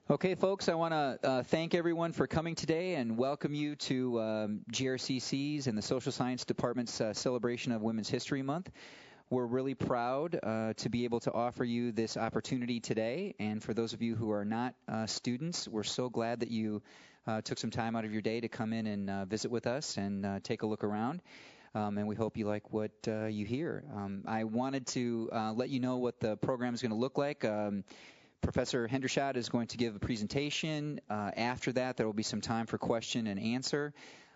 Okay, folks, I want to thank everyone for coming today and welcome you to GRCC's and the Social Science Department's celebration of Women's History Month. We're really proud to be able to offer you this opportunity today. And for those of you who are not students, we're so glad that you took some time out of your day to come in and visit with us and take a look around. And we hope you like what you hear. I wanted to let you know what the program is going to look like. Professor Hendershot is going to give a presentation. After that, there will be some time for question and answer.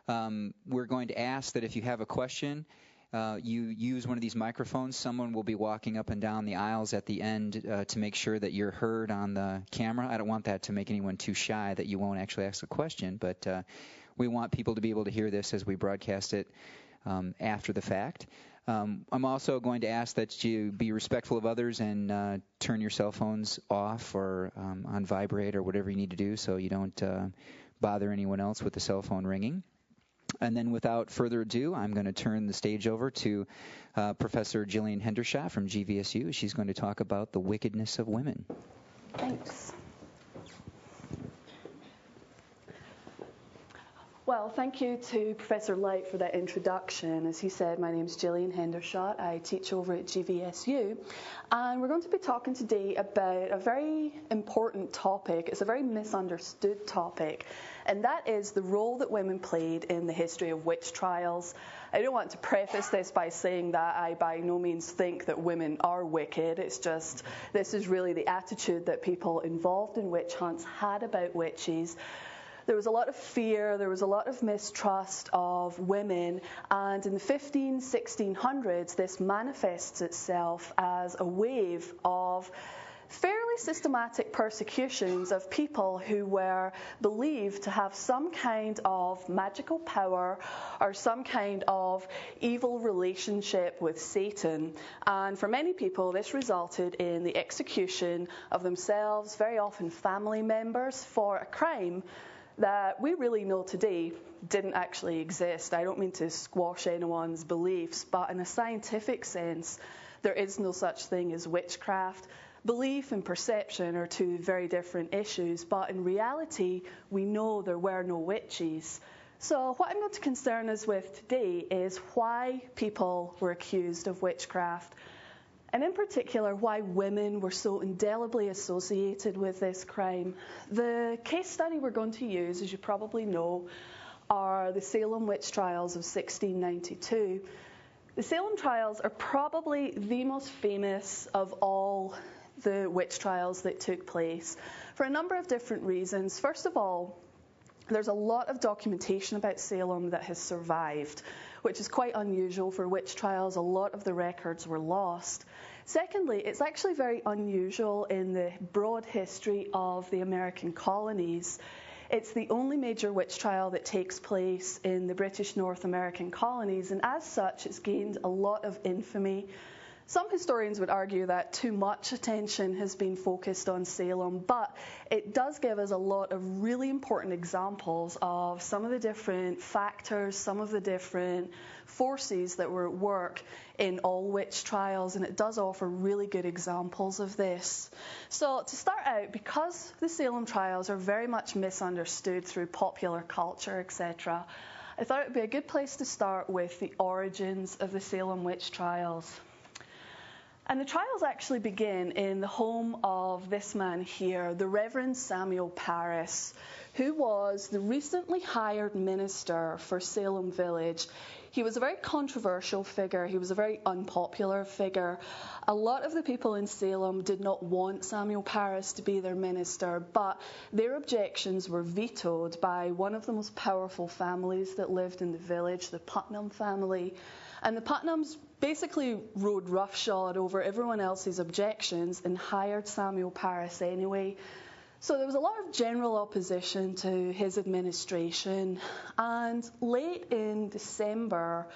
We're going to ask that if you have a question, you use one of these microphones. Someone will be walking up and down the aisles at the end to make sure that you're heard on the camera. I don't want that to make anyone too shy that you won't actually ask a question, but we want people to be able to hear this as we broadcast it after the fact. I'm also going to ask that you be respectful of others and turn your cell phones off or on vibrate or whatever you need to do so you don't bother anyone else with the cell phone ringing. And then without further ado, I'm going to turn the stage over to Professor Gillian Hendershot from GVSU. She's going to talk about the wickedness of women. Thanks. Well, thank you to Professor Light for that introduction. As he said, my name is Gillian Hendershot. I teach over at GVSU. And we're going to be talking today about a very important topic. It's a very misunderstood topic. And that is the role that women played in the history of witch trials. I don't want to preface this by saying that I by no means think that women are wicked. It's just, this is really the attitude that people involved in witch hunts had about witches. There was a lot of fear, there was a lot of mistrust of women, and in the 1600s, this manifests itself as a wave of fairly systematic persecutions of people who were believed to have some kind of magical power or some kind of evil relationship with Satan. And for many people, this resulted in the execution of themselves, very often family members, for a crime that we really know today didn't actually exist. I don't mean to squash anyone's beliefs, but in a scientific sense, there is no such thing as witchcraft. Belief and perception are two very different issues, but in reality, we know there were no witches. So what I'm going to concern us with today is why people were accused of witchcraft, and in particular, why women were so indelibly associated with this crime. The case study we're going to use, as you probably know, are the Salem witch trials of 1692. The Salem trials are probably the most famous of all the witch trials that took place for a number of different reasons. First of all, there's a lot of documentation about Salem that has survived, which is quite unusual for witch trials. A lot of the records were lost. Secondly, it's actually very unusual in the broad history of the American colonies. It's the only major witch trial that takes place in the British North American colonies, and as such, it's gained a lot of infamy. Some historians would argue that too much attention has been focused on Salem, but it does give us a lot of really important examples of some of the different factors, some of the different forces that were at work in all witch trials, and it does offer really good examples of this. So to start out, because the Salem trials are very much misunderstood through popular culture, etc., I thought it would be a good place to start with the origins of the Salem witch trials. And the trials actually begin in the home of this man here, the Reverend Samuel Parris, who was the recently hired minister for Salem Village. He was a very controversial figure. He was a very unpopular figure. A lot of the people in Salem did not want Samuel Parris to be their minister, but their objections were vetoed by one of the most powerful families that lived in the village, the Putnam family. And the Putnams basically rode roughshod over everyone else's objections and hired Samuel Parris anyway. So there was a lot of general opposition to his administration, and late in December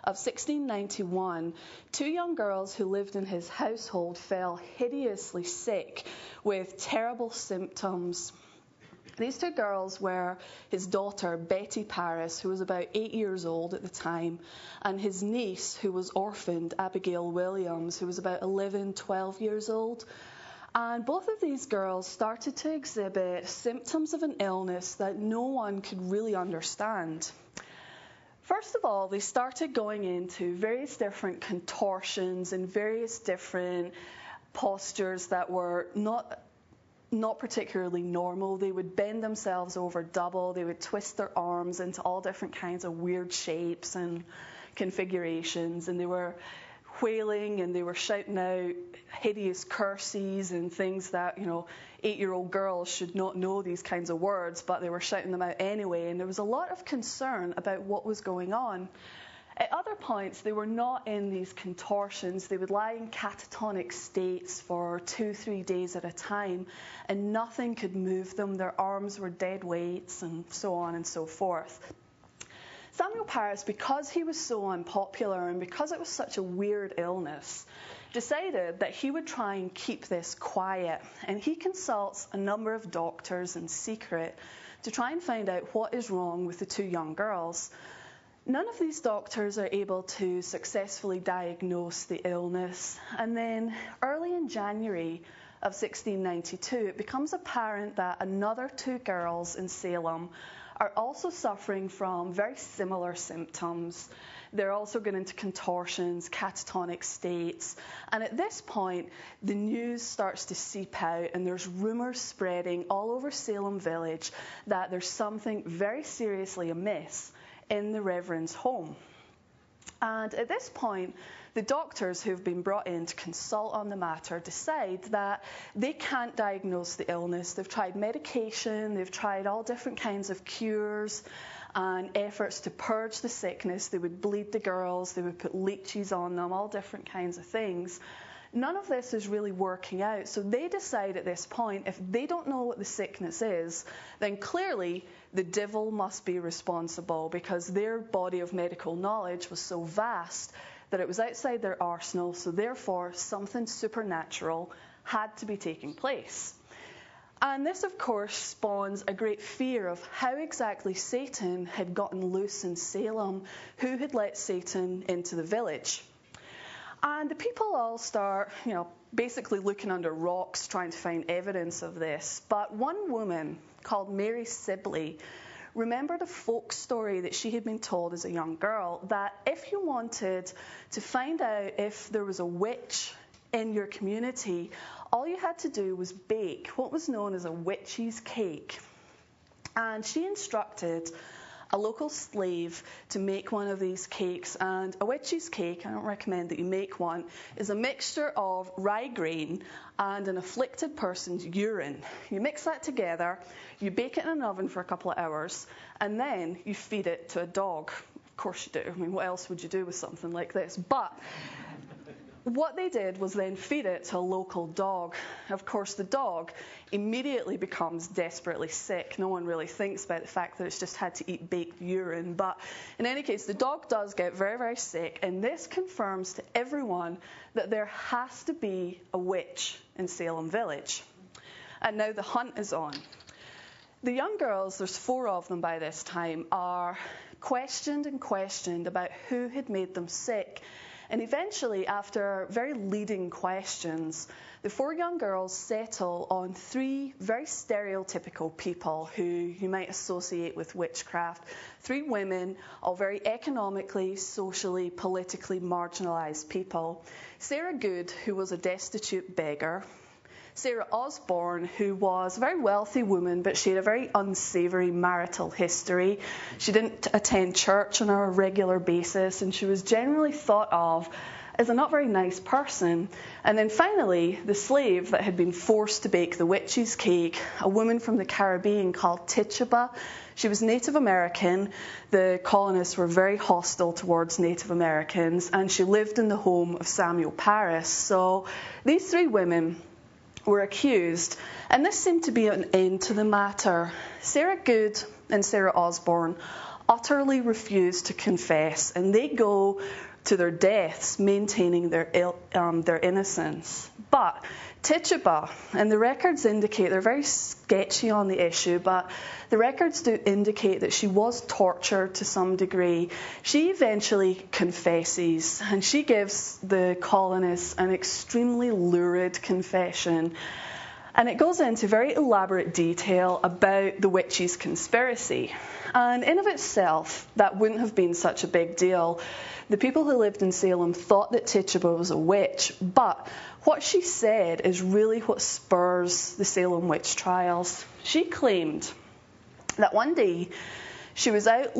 of 1691, two young girls who lived in his household fell hideously sick with terrible symptoms. These two girls were his daughter, Betty Parris, who was about 8 years old at the time, and his niece, who was orphaned, Abigail Williams, who was about 11, 12 years old. And both of these girls started to exhibit symptoms of an illness that no one could really understand. First of all, they started going into various different contortions and various different postures that were not particularly normal. They would bend themselves over double. They would twist their arms into all different kinds of weird shapes and configurations. And they were wailing and they were shouting out hideous curses and things that, 8-year-old girls should not know these kinds of words, but they were shouting them out anyway. And there was a lot of concern about what was going on. At other points, they were not in these contortions. They would lie in catatonic states for 2-3 days at a time, and nothing could move them. Their arms were dead weights, and so on and so forth. Samuel Parris, because he was so unpopular and because it was such a weird illness, decided that he would try and keep this quiet. And he consults a number of doctors in secret to try and find out what is wrong with the two young girls. None of these doctors are able to successfully diagnose the illness. And then early in January of 1692, it becomes apparent that another 2 girls in Salem are also suffering from very similar symptoms. They're also going into contortions, catatonic states. And at this point, the news starts to seep out, and there's rumors spreading all over Salem village that there's something very seriously amiss in the Reverend's home. And at this point, the doctors who've been brought in to consult on the matter decide that they can't diagnose the illness. They've tried medication, they've tried all different kinds of cures and efforts to purge the sickness. They would bleed the girls, they would put leeches on them, all different kinds of things. None of this is really working out. So they decide at this point, if they don't know what the sickness is, then clearly the devil must be responsible, because their body of medical knowledge was so vast that it was outside their arsenal. So therefore, something supernatural had to be taking place. And this, of course, spawns a great fear of how exactly Satan had gotten loose in Salem, who had let Satan into the village. And the people all start, basically looking under rocks, trying to find evidence of this. But one woman called Mary Sibley remembered a folk story that she had been told as a young girl, that if you wanted to find out if there was a witch in your community, all you had to do was bake what was known as a witch's cake. And she instructed a local slave to make one of these cakes. And a witch's cake, I don't recommend that you make one, is a mixture of rye grain and an afflicted person's urine. You mix that together, you bake it in an oven for a couple of hours, and then you feed it to a dog. Of course you do. I mean, what else would you do with something like this? But what they did was then feed it to a local dog. Of course, the dog immediately becomes desperately sick. No one really thinks about the fact that it's just had to eat baked urine. But in any case, the dog does get very, very sick. And this confirms to everyone that there has to be a witch in Salem village. And now the hunt is on. The young girls, there's 4 of them by this time, are questioned and questioned about who had made them sick. And eventually, after very leading questions, the 4 young girls settle on 3 very stereotypical people who you might associate with witchcraft. 3 women, all very economically, socially, politically marginalized people. Sarah Good, who was a destitute beggar. Sarah Osborne, who was a very wealthy woman, but she had a very unsavory marital history. She didn't attend church on a regular basis, and she was generally thought of as a not very nice person. And then finally, the slave that had been forced to bake the witch's cake, a woman from the Caribbean called Tituba. She was Native American. The colonists were very hostile towards Native Americans, and she lived in the home of Samuel Parris. So these 3 women were accused, and this seemed to be an end to the matter. Sarah Good and Sarah Osborne utterly refused to confess, and they go to their deaths maintaining their innocence. But Tituba, and the records indicate, they're very sketchy on the issue, but the records do indicate that she was tortured to some degree. She eventually confesses, and she gives the colonists an extremely lurid confession. And it goes into very elaborate detail about the witches' conspiracy. And in of itself, that wouldn't have been such a big deal. The people who lived in Salem thought that Tituba was a witch, but what she said is really what spurs the Salem witch trials. She claimed that one day she was out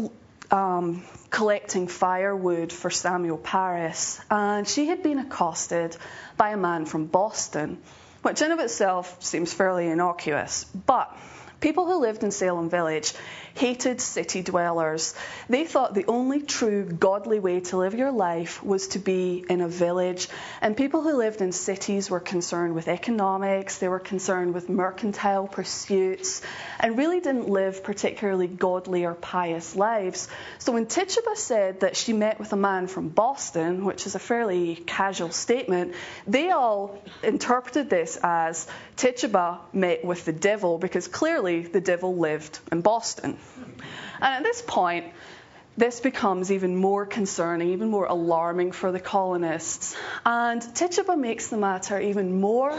collecting firewood for Samuel Parris, and she had been accosted by a man from Boston, which in of itself seems fairly innocuous. But people who lived in Salem Village hated city dwellers. They thought the only true godly way to live your life was to be in a village. And people who lived in cities were concerned with economics, they were concerned with mercantile pursuits, and really didn't live particularly godly or pious lives. So when Tituba said that she met with a man from Boston, which is a fairly casual statement, they all interpreted this as Tituba met with the devil, because clearly the devil lived in Boston. And at this point, this becomes even more concerning, even more alarming for the colonists. And Tituba makes the matter even more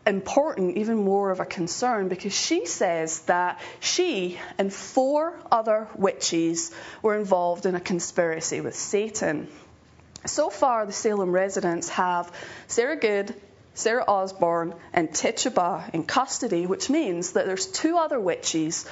important, even more of a concern, because she says that she and 4 other witches were involved in a conspiracy with Satan. So far, the Salem residents have Sarah Good, Sarah Osborne, and Tituba in custody, which means that there's 2 other witches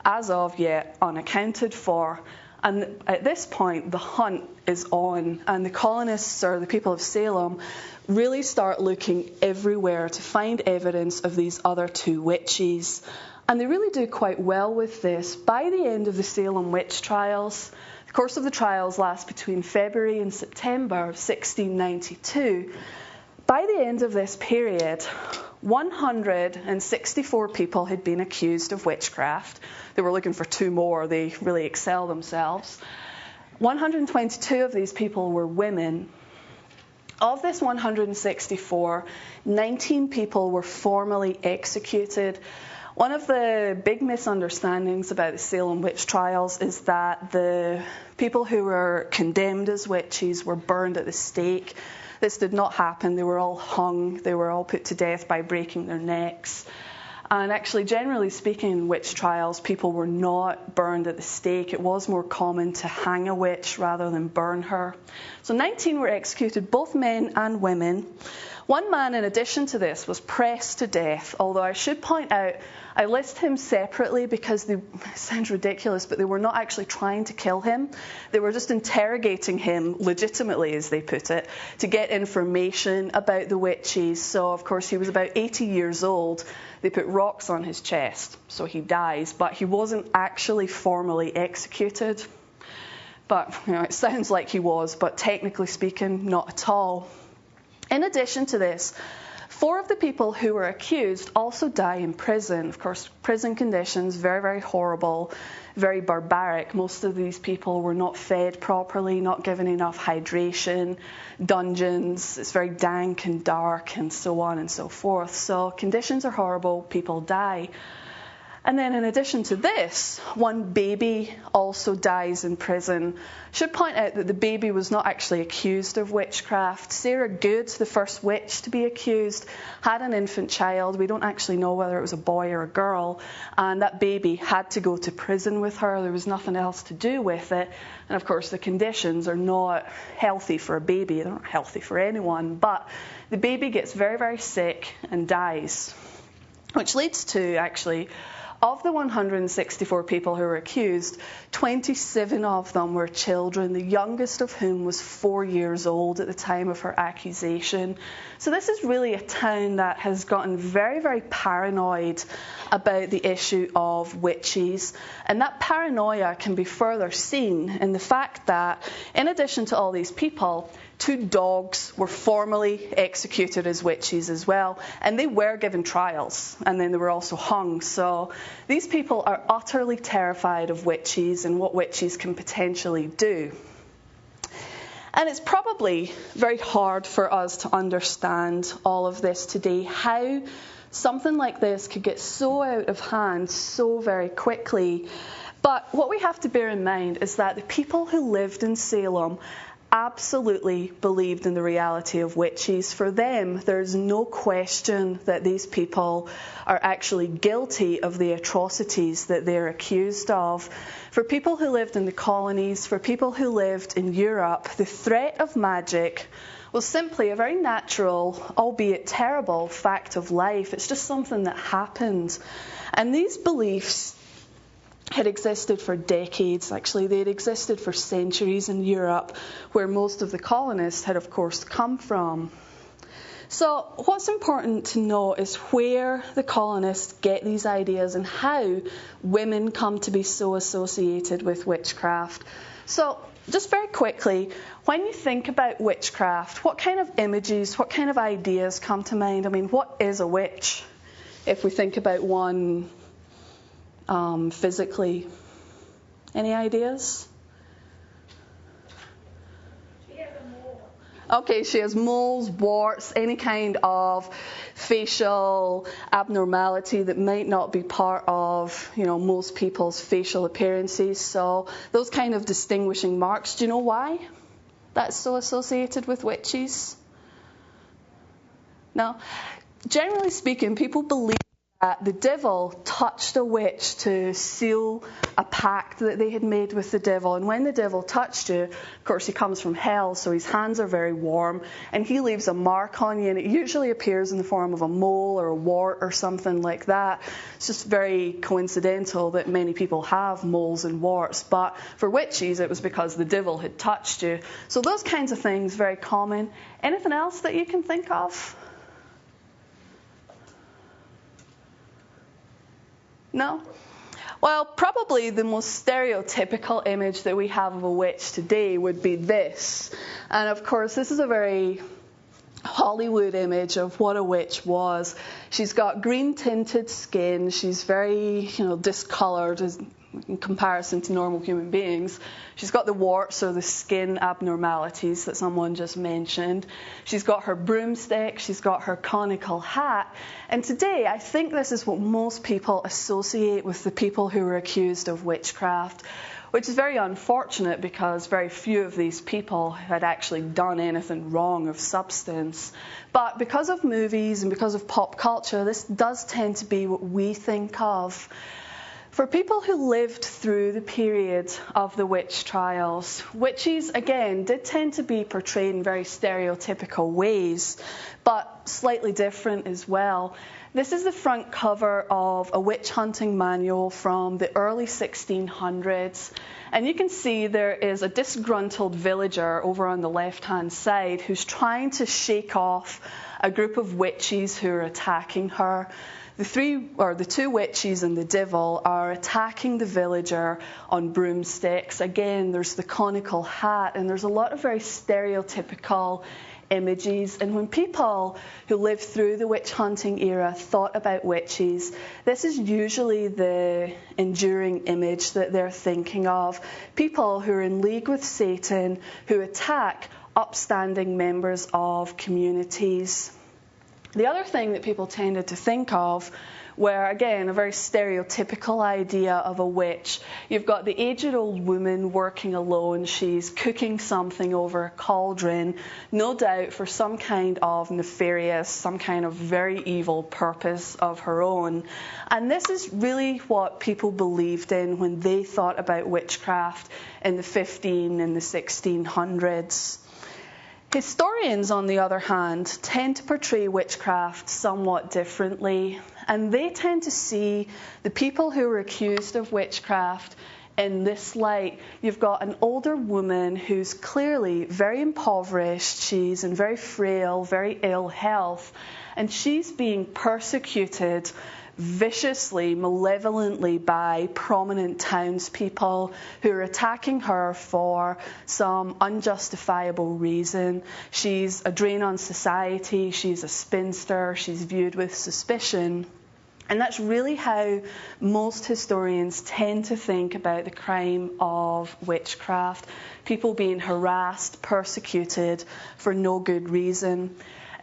as of yet unaccounted for. And at this point, the hunt is on, and the colonists, or the people of Salem, really start looking everywhere to find evidence of these other 2 witches. And they really do quite well with this. By the end of the Salem witch trials, the course of the trials lasts between February and September of 1692. By the end of this period, 164 people had been accused of witchcraft. They were looking for 2 more. They really excel themselves. 122 of these people were women. Of this 164, 19 people were formally executed. One of the big misunderstandings about the Salem witch trials is that the people who were condemned as witches were burned at the stake. This did not happen. They were all hung. They were all put to death by breaking their necks. And actually, generally speaking, in witch trials, people were not burned at the stake. It was more common to hang a witch rather than burn her. So 19 were executed, both men and women. One man, in addition to this, was pressed to death, although I should point out, I list him separately because it sounds ridiculous, but they were not actually trying to kill him. They were just interrogating him legitimately, as they put it, to get information about the witches. So, of course, he was about 80 years old. They put rocks on his chest, so he dies, but he wasn't actually formally executed. But, it sounds like he was, but technically speaking, not at all. In addition to this, 4 of the people who were accused also die in prison. Of course, prison conditions, very, very horrible, very barbaric. Most of these people were not fed properly, not given enough hydration, dungeons, it's very dank and dark, and so on and so forth. So conditions are horrible, people die. And then in addition to this, one baby also dies in prison. I should point out that the baby was not actually accused of witchcraft. Sarah Good, the first witch to be accused, had an infant child. We don't actually know whether it was a boy or a girl. And that baby had to go to prison with her. There was nothing else to do with it. And of course, the conditions are not healthy for a baby. They're not healthy for anyone. But the baby gets very, very sick and dies, which leads to, actually, of the 164 people who were accused, 27 of them were children, the youngest of whom was 4 years old at the time of her accusation. So this is really a town that has gotten very, very paranoid about the issue of witches. And that paranoia can be further seen in the fact that, in addition to all these people, 2 dogs were formally executed as witches as well, and they were given trials, and then they were also hung. So these people are utterly terrified of witches and what witches can potentially do. And it's probably very hard for us to understand all of this today, how something like this could get so out of hand so very quickly. But what we have to bear in mind is that the people who lived in Salem absolutely believed in the reality of witches. For them, there's no question that these people are actually guilty of the atrocities that they're accused of. For people who lived in the colonies, for people who lived in Europe, the threat of magic was simply a very natural, albeit terrible, fact of life. It's just something that happened. And these beliefs had existed for decades. Actually, they had existed for centuries in Europe, where most of the colonists had, of course, come from. So what's important to know is where the colonists get these ideas and how women come to be so associated with witchcraft. So just very quickly, when you think about witchcraft, what kind of images, what kind of ideas come to mind? I mean, what is a witch? If we think about one physically. Any ideas? She has a mole. Okay, she has moles, warts, any kind of facial abnormality that might not be part of, most people's facial appearances. So those kind of distinguishing marks. Do you know why that's so associated with witches? No? Generally speaking, people believe that the devil touched a witch to seal a pact that they had made with the devil. And when the devil touched you, of course, he comes from hell, so his hands are very warm, and he leaves a mark on you, and it usually appears in the form of a mole or a wart or something like that. It's just very coincidental that many people have moles and warts, but for witches, it was because the devil had touched you. So those kinds of things, very common. Anything else that you can think of? No? Well, probably the most stereotypical image that we have of a witch today would be this. And of course, this is a very Hollywood image of what a witch was. She's got green tinted skin. She's very, discolored in comparison to normal human beings. She's got the warts or the skin abnormalities that someone just mentioned. She's got her broomstick. She's got her conical hat. And today, I think this is what most people associate with the people who were accused of witchcraft, which is very unfortunate because very few of these people had actually done anything wrong of substance. But because of movies and because of pop culture, this does tend to be what we think of. For people who lived through the period of the witch trials, witches, again, did tend to be portrayed in very stereotypical ways, but slightly different as well. This is the front cover of a witch hunting manual from the early 1600s. And you can see there is a disgruntled villager over on the left-hand side who's trying to shake off a group of witches who are attacking her. The two witches and the devil are attacking the villager on broomsticks. Again, there's the conical hat, and there's a lot of very stereotypical images. And when people who lived through the witch hunting era thought about witches, this is usually the enduring image that they're thinking of. People who are in league with Satan, who attack upstanding members of communities. The other thing that people tended to think of were, again, a very stereotypical idea of a witch. You've got the aged-old woman working alone. She's cooking something over a cauldron, no doubt for some kind of nefarious, some kind of very evil purpose of her own. And this is really what people believed in when they thought about witchcraft in the 15 and the 1600s. Historians, on the other hand, tend to portray witchcraft somewhat differently, and they tend to see the people who are accused of witchcraft in this light. You've got an older woman who's clearly very impoverished. She's in very frail, very ill health, and she's being persecuted viciously, malevolently by prominent townspeople who are attacking her for some unjustifiable reason. She's a drain on society, she's a spinster, she's viewed with suspicion. And that's really how most historians tend to think about the crime of witchcraft. People being harassed, persecuted for no good reason.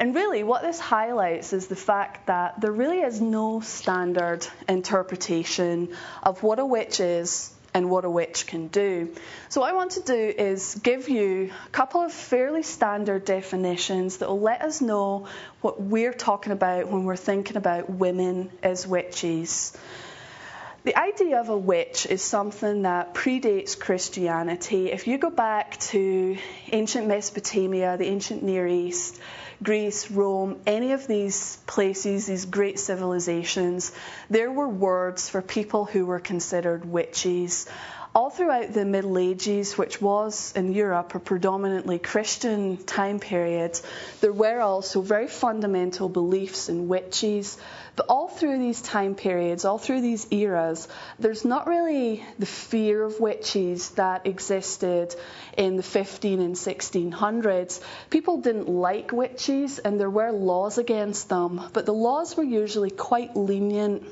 And really, what this highlights is the fact that there really is no standard interpretation of what a witch is and what a witch can do. So what I want to do is give you a couple of fairly standard definitions that will let us know what we're talking about when we're thinking about women as witches. The idea of a witch is something that predates Christianity. If you go back to ancient Mesopotamia, the ancient Near East, Greece, Rome, any of these places, these great civilizations, there were words for people who were considered witches. All throughout the Middle Ages, which was in Europe a predominantly Christian time period, there were also very fundamental beliefs in witches. But all through these time periods, all through these eras, there's not really the fear of witches that existed in the 15 and 1600s. People didn't like witches and there were laws against them, but the laws were usually quite lenient.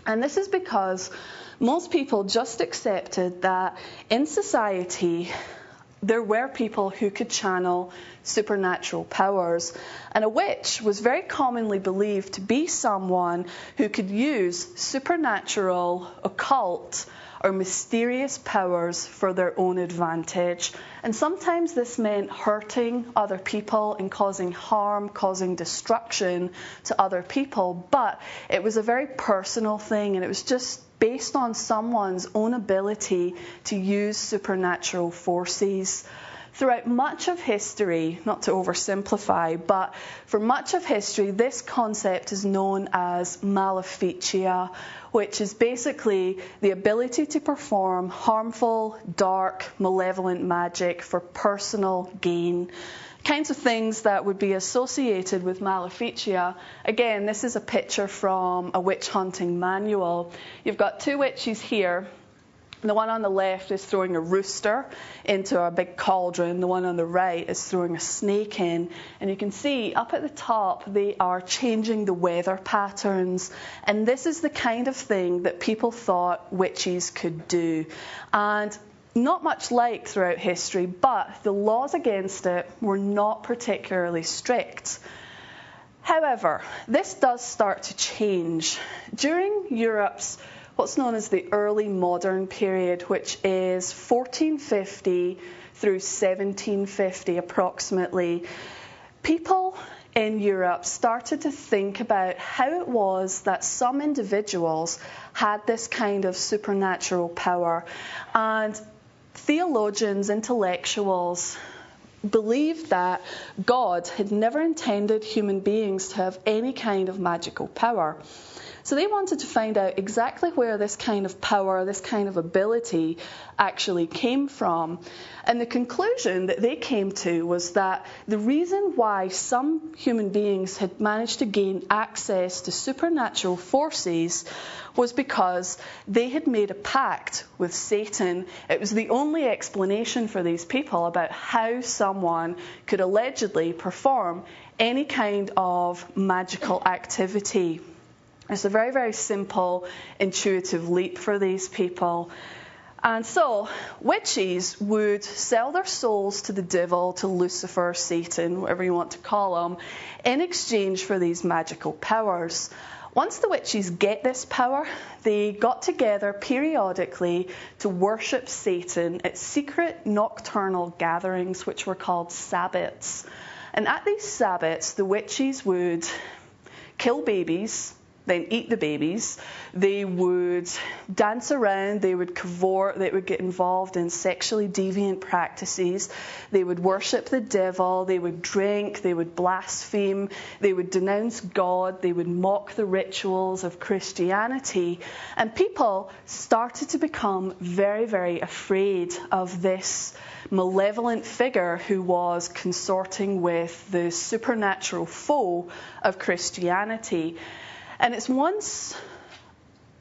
And this is because most people just accepted that in society there were people who could channel supernatural powers. And a witch was very commonly believed to be someone who could use supernatural, occult, or mysterious powers for their own advantage. And sometimes this meant hurting other people and causing harm, causing destruction to other people. But it was a very personal thing, and it was just based on someone's own ability to use supernatural forces. Throughout much of history, not to oversimplify, but for much of history, this concept is known as Maleficia, which is basically the ability to perform harmful, dark, malevolent magic for personal gain. Kinds of things that would be associated with Maleficia. Again, this is a picture from a witch hunting manual. You've got two witches here. The one on the left is throwing a rooster into a big cauldron. The one on the right is throwing a snake in. And you can see up at the top, they are changing the weather patterns. And this is the kind of thing that people thought witches could do. And not much liked throughout history, but the laws against it were not particularly strict. However, this does start to change. During Europe's what's known as the early modern period, which is 1450 through 1750 approximately, people in Europe started to think about how it was that some individuals had this kind of supernatural power. And theologians, intellectuals, believed that God had never intended human beings to have any kind of magical power. So they wanted to find out exactly where this kind of power, this kind of ability actually came from. And the conclusion that they came to was that the reason why some human beings had managed to gain access to supernatural forces was because they had made a pact with Satan. It was the only explanation for these people about how someone could allegedly perform any kind of magical activity. It's a very, very simple, intuitive leap for these people. And so, witches would sell their souls to the devil, to Lucifer, Satan, whatever you want to call them, in exchange for these magical powers. Once the witches get this power, they got together periodically to worship Satan at secret nocturnal gatherings, which were called sabbats. And at these sabbats, the witches would kill babies, then eat the babies. They would dance around, they would cavort, they would get involved in sexually deviant practices. They would worship the devil, they would drink, they would blaspheme, they would denounce God, they would mock the rituals of Christianity. And people started to become very, very afraid of this malevolent figure who was consorting with the supernatural foe of Christianity. And it's once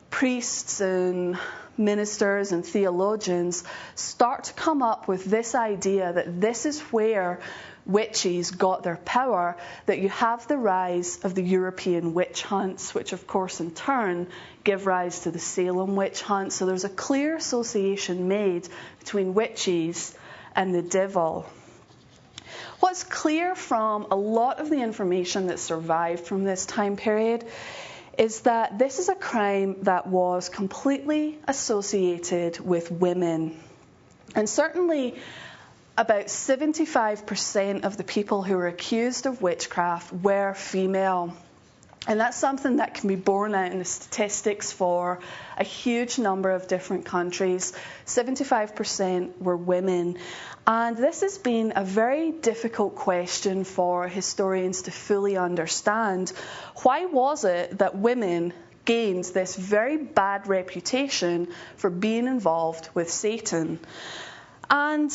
priests and ministers and theologians start to come up with this idea that this is where witches got their power, that you have the rise of the European witch hunts, which of course in turn give rise to the Salem witch hunt. So there's a clear association made between witches and the devil. What's clear from a lot of the information that survived from this time period is that this is a crime that was completely associated with women. And certainly about 75% of the people who were accused of witchcraft were female. And that's something that can be borne out in the statistics for a huge number of different countries. 75% were women. And this has been a very difficult question for historians to fully understand. Why was it that women gained this very bad reputation for being involved with Satan? And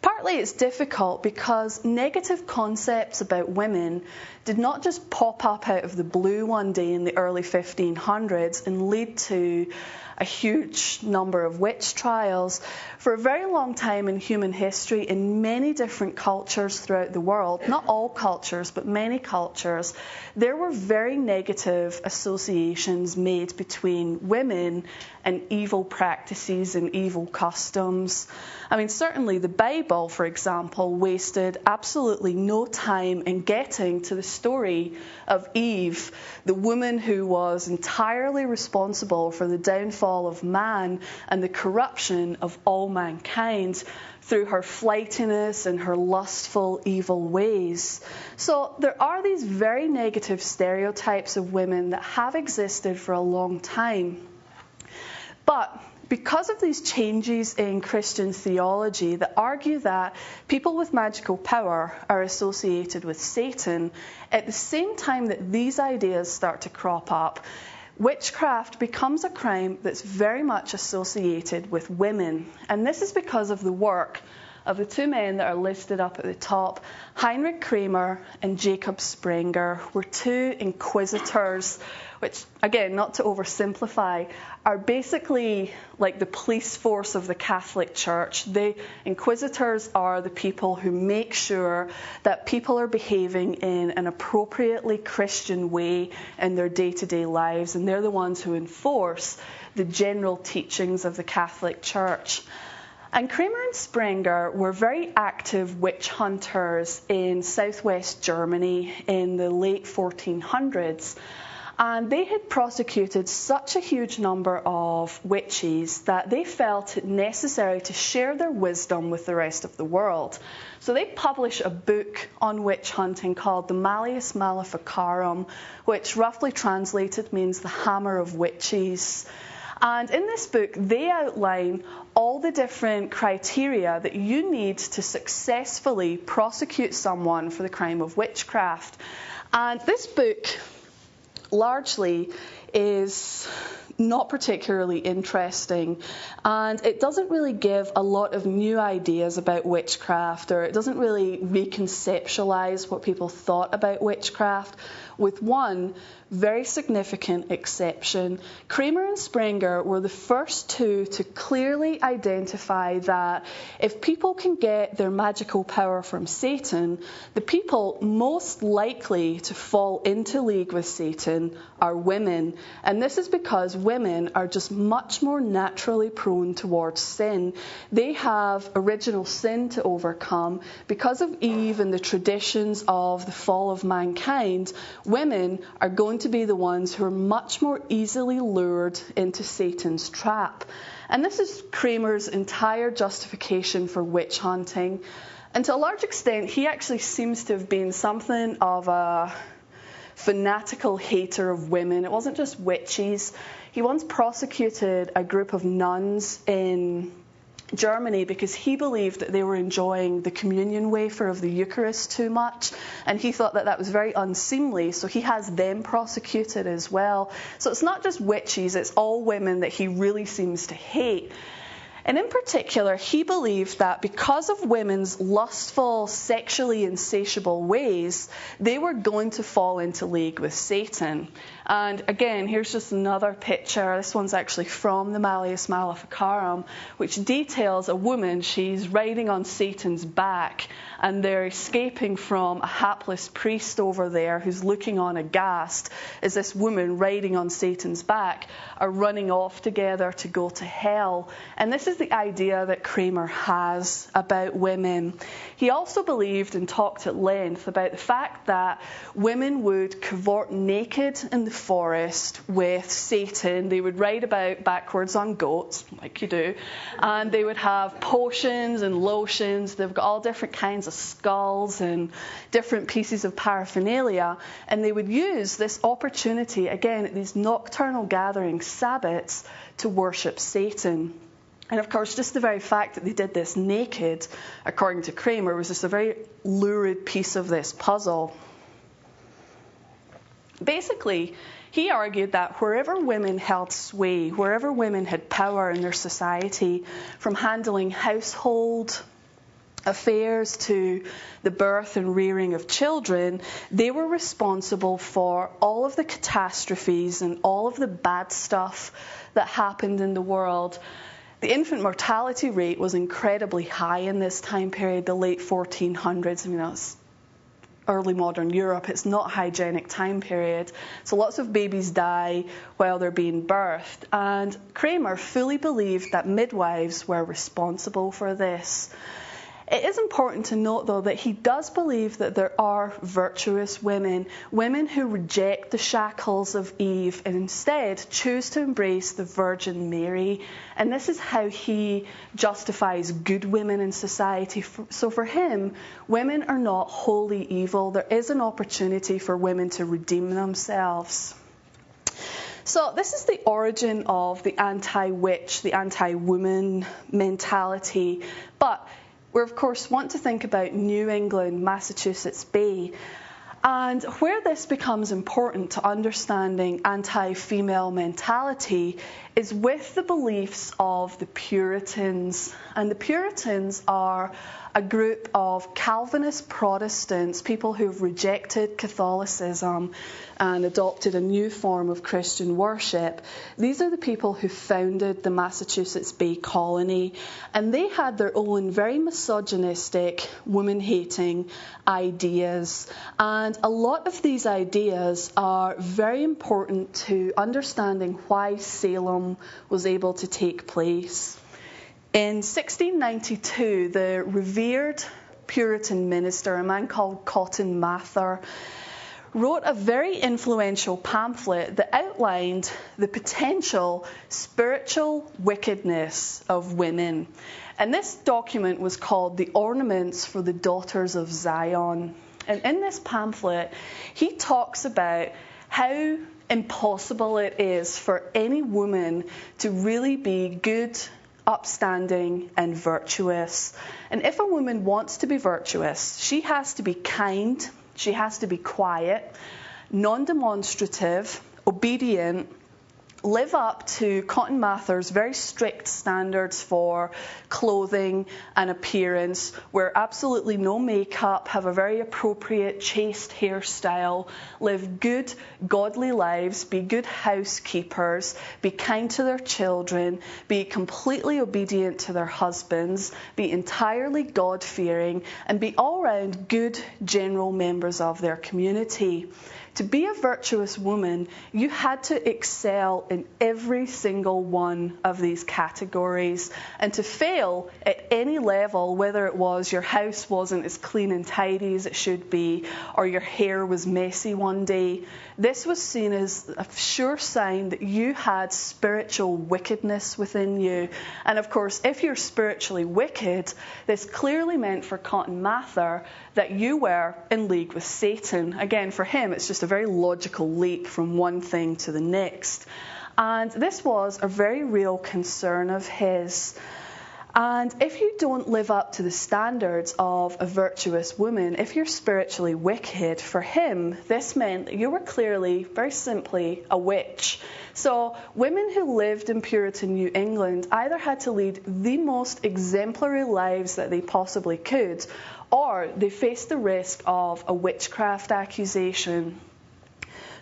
partly it's difficult because negative concepts about women did not just pop up out of the blue one day in the early 1500s and lead to a huge number of witch trials. For a very long time in human history, in many different cultures throughout the world, not all cultures, but many cultures, there were very negative associations made between women and evil practices and evil customs. I mean, certainly the Bible, for example, wasted absolutely no time in getting to the story of Eve, the woman who was entirely responsible for the downfall of man and the corruption of all mankind through her flightiness and her lustful, evil ways. So there are these very negative stereotypes of women that have existed for a long time. But because of these changes in Christian theology that argue that people with magical power are associated with Satan, at the same time that these ideas start to crop up, witchcraft becomes a crime that's very much associated with women. And this is because of the work of the two men that are listed up at the top. Heinrich Kramer and Jacob Sprenger were two inquisitors, which, again, not to oversimplify, are basically like the police force of the Catholic Church. The inquisitors are the people who make sure that people are behaving in an appropriately Christian way in their day-to-day lives, and they're the ones who enforce the general teachings of the Catholic Church. And Kramer and Sprenger were very active witch hunters in southwest Germany in the late 1400s. And they had prosecuted such a huge number of witches that they felt it necessary to share their wisdom with the rest of the world. So they published a book on witch hunting called the Malleus Maleficarum, which roughly translated means the hammer of witches. And in this book, they outline all the different criteria that you need to successfully prosecute someone for the crime of witchcraft. And this book largely is not particularly interesting, and it doesn't really give a lot of new ideas about witchcraft, or it doesn't really reconceptualize what people thought about witchcraft, with one very significant exception. Kramer and Sprenger were the first two to clearly identify that if people can get their magical power from Satan, the people most likely to fall into league with Satan are women. And this is because women are just much more naturally prone towards sin. They have original sin to overcome. Because of Eve and the traditions of the fall of mankind, women are going to be the ones who are much more easily lured into Satan's trap. And this is Kramer's entire justification for witch hunting. And to a large extent, he actually seems to have been something of a fanatical hater of women. It wasn't just witches. He once prosecuted a group of nuns in Germany because he believed that they were enjoying the communion wafer of the Eucharist too much, and he thought that that was very unseemly, so he has them prosecuted as well. So it's not just witches, it's all women that he really seems to hate. And in particular, he believed that because of women's lustful, sexually insatiable ways, they were going to fall into league with Satan. And again, here's just another picture. This one's actually from the Malleus Maleficarum, which details a woman. She's riding on Satan's back, and they're escaping from a hapless priest over there who's looking on aghast as this woman riding on Satan's back are running off together to go to hell. And this is the idea that Kramer has about women. He also believed and talked at length about the fact that women would cavort naked in the forest with Satan. They would ride about backwards on goats, like you do, and they would have potions and lotions. They've got all different kinds of skulls and different pieces of paraphernalia, and they would use this opportunity, again, at these nocturnal gatherings, Sabbats, to worship Satan. And of course, just the very fact that they did this naked, according to Kramer, was just a very lurid piece of this puzzle. Basically, he argued that wherever women held sway, wherever women had power in their society, from handling household affairs to the birth and rearing of children, they were responsible for all of the catastrophes and all of the bad stuff that happened in the world. The infant mortality rate was incredibly high in this time period, the late 1400s. I mean, that's early modern Europe. It's not a hygienic time period. So lots of babies die while they're being birthed. And Kramer fully believed that midwives were responsible for this. It is important to note, though, that he does believe that there are virtuous women, women who reject the shackles of Eve and instead choose to embrace the Virgin Mary. And this is how he justifies good women in society. So for him, women are not wholly evil. There is an opportunity for women to redeem themselves. So this is the origin of the anti-witch, the anti-woman mentality. But we, of course, want to think about New England, Massachusetts Bay. And where this becomes important to understanding anti-female mentality is with the beliefs of the Puritans. And the Puritans are a group of Calvinist Protestants, people who've rejected Catholicism and adopted a new form of Christian worship. These are the people who founded the Massachusetts Bay Colony, and they had their own very misogynistic, woman-hating ideas. And a lot of these ideas are very important to understanding why Salem was able to take place. In 1692, the revered Puritan minister, a man called Cotton Mather, wrote a very influential pamphlet that outlined the potential spiritual wickedness of women. And this document was called The Ornaments for the Daughters of Zion. And in this pamphlet, he talks about how impossible it is for any woman to really be good, upstanding and virtuous. And if a woman wants to be virtuous, she has to be kind, she has to be quiet, non-demonstrative, obedient, live up to Cotton Mather's very strict standards for clothing and appearance, wear absolutely no makeup, have a very appropriate, chaste hairstyle, live good, godly lives, be good housekeepers, be kind to their children, be completely obedient to their husbands, be entirely God-fearing, and be all-round good general members of their community. To be a virtuous woman, you had to excel in every single one of these categories. And to fail at any level, whether it was your house wasn't as clean and tidy as it should be, or your hair was messy one day, this was seen as a sure sign that you had spiritual wickedness within you. And of course, if you're spiritually wicked, this clearly meant for Cotton Mather that you were in league with Satan. Again, for him, it's just a very logical leap from one thing to the next. And this was a very real concern of his. And if you don't live up to the standards of a virtuous woman, if you're spiritually wicked, for him, this meant that you were clearly, very simply, a witch. So women who lived in Puritan New England either had to lead the most exemplary lives that they possibly could, or they faced the risk of a witchcraft accusation.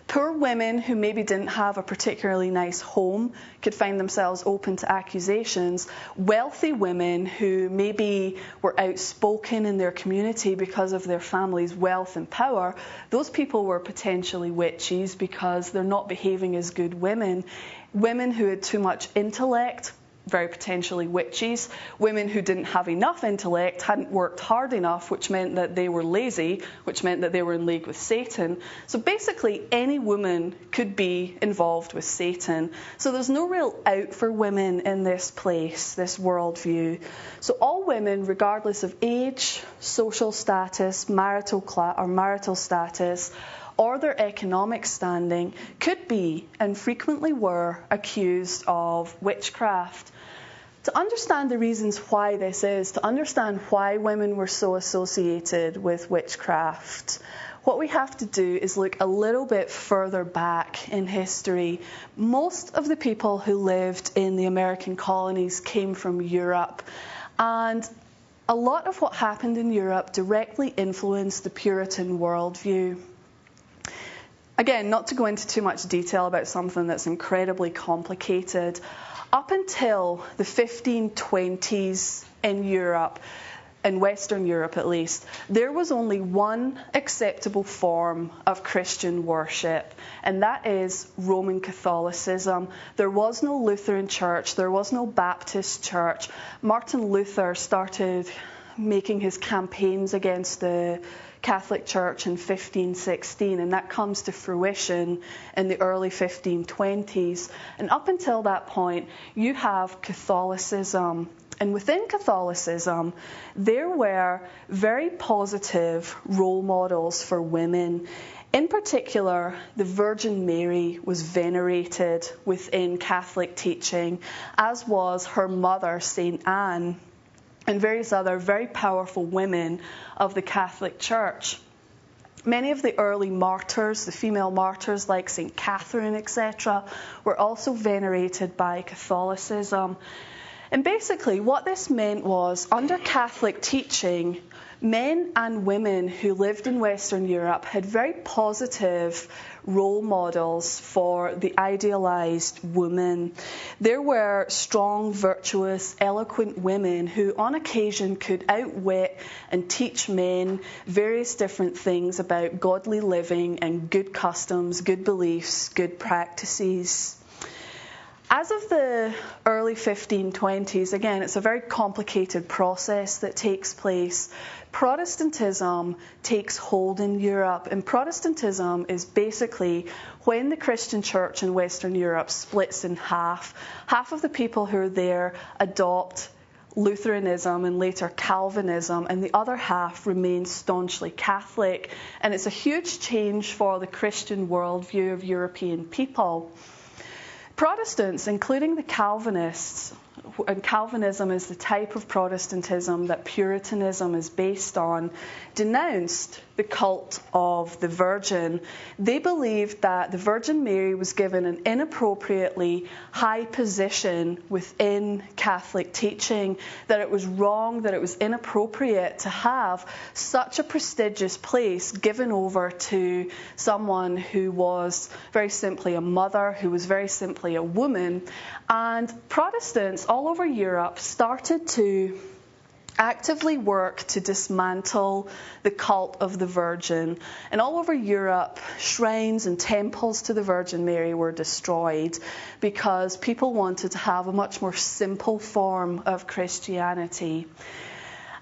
Poor women who maybe didn't have a particularly nice home could find themselves open to accusations. Wealthy women who maybe were outspoken in their community because of their family's wealth and power, those people were potentially witches because they're not behaving as good women. Women who had too much intellect, very potentially witches, women who didn't have enough intellect, hadn't worked hard enough, which meant that they were lazy, which meant that they were in league with Satan. So basically, any woman could be involved with Satan. So there's no real out for women in this place, this worldview. So all women, regardless of age, social status, marital status, or their economic standing, could be and frequently were accused of witchcraft. To understand the reasons why this is, to understand why women were so associated with witchcraft, what we have to do is look a little bit further back in history. Most of the people who lived in the American colonies came from Europe, and a lot of what happened in Europe directly influenced the Puritan worldview. Again, not to go into too much detail about something that's incredibly complicated, up until the 1520s in Europe, in Western Europe at least, there was only one acceptable form of Christian worship, and that is Roman Catholicism. There was no Lutheran church, there was no Baptist church. Martin Luther started making his campaigns against the Catholic Church in 1516, and that comes to fruition in the early 1520s. And up until that point, you have Catholicism. And within Catholicism, there were very positive role models for women. In particular, the Virgin Mary was venerated within Catholic teaching, as was her mother, St. Anne, and various other very powerful women of the Catholic Church. Many of the early martyrs, the female martyrs like St. Catherine, etc., were also venerated by Catholicism. And basically what this meant was, under Catholic teaching, men and women who lived in Western Europe had very positive role models for the idealized woman. There were strong, virtuous, eloquent women who on occasion could outwit and teach men various different things about godly living and good customs, good beliefs, good practices. As of the early 1520s, again, it's a very complicated process that takes place. Protestantism takes hold in Europe, and Protestantism is basically when the Christian church in Western Europe splits in half. Half of the people who are there adopt Lutheranism and later Calvinism, and the other half remains staunchly Catholic. And it's a huge change for the Christian worldview of European people. Protestants, including the Calvinists, and Calvinism is the type of Protestantism that Puritanism is based on, denounced the cult of the Virgin. They believed that the Virgin Mary was given an inappropriately high position within Catholic teaching, that it was wrong, that it was inappropriate to have such a prestigious place given over to someone who was very simply a mother, who was very simply a woman. And Protestants all over Europe started to actively work to dismantle the cult of the Virgin. And all over Europe, shrines and temples to the Virgin Mary were destroyed because people wanted to have a much more simple form of Christianity.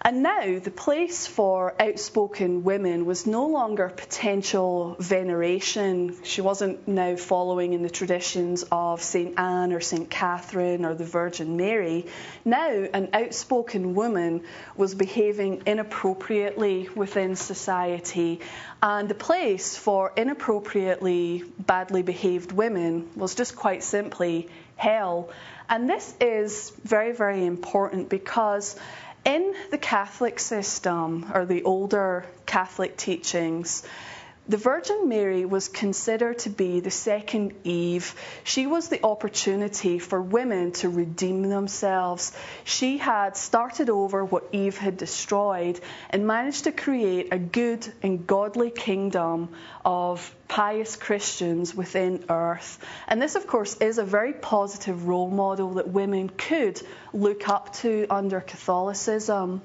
And now the place for outspoken women was no longer potential veneration. She wasn't now following in the traditions of St. Anne or St. Catherine or the Virgin Mary. Now an outspoken woman was behaving inappropriately within society. And the place for inappropriately badly behaved women was just quite simply hell. And this is very, very important because in the Catholic system, or the older Catholic teachings, the Virgin Mary was considered to be the second Eve. She was the opportunity for women to redeem themselves. She had started over what Eve had destroyed and managed to create a good and godly kingdom of pious Christians within earth. And this, of course, is a very positive role model that women could look up to under Catholicism.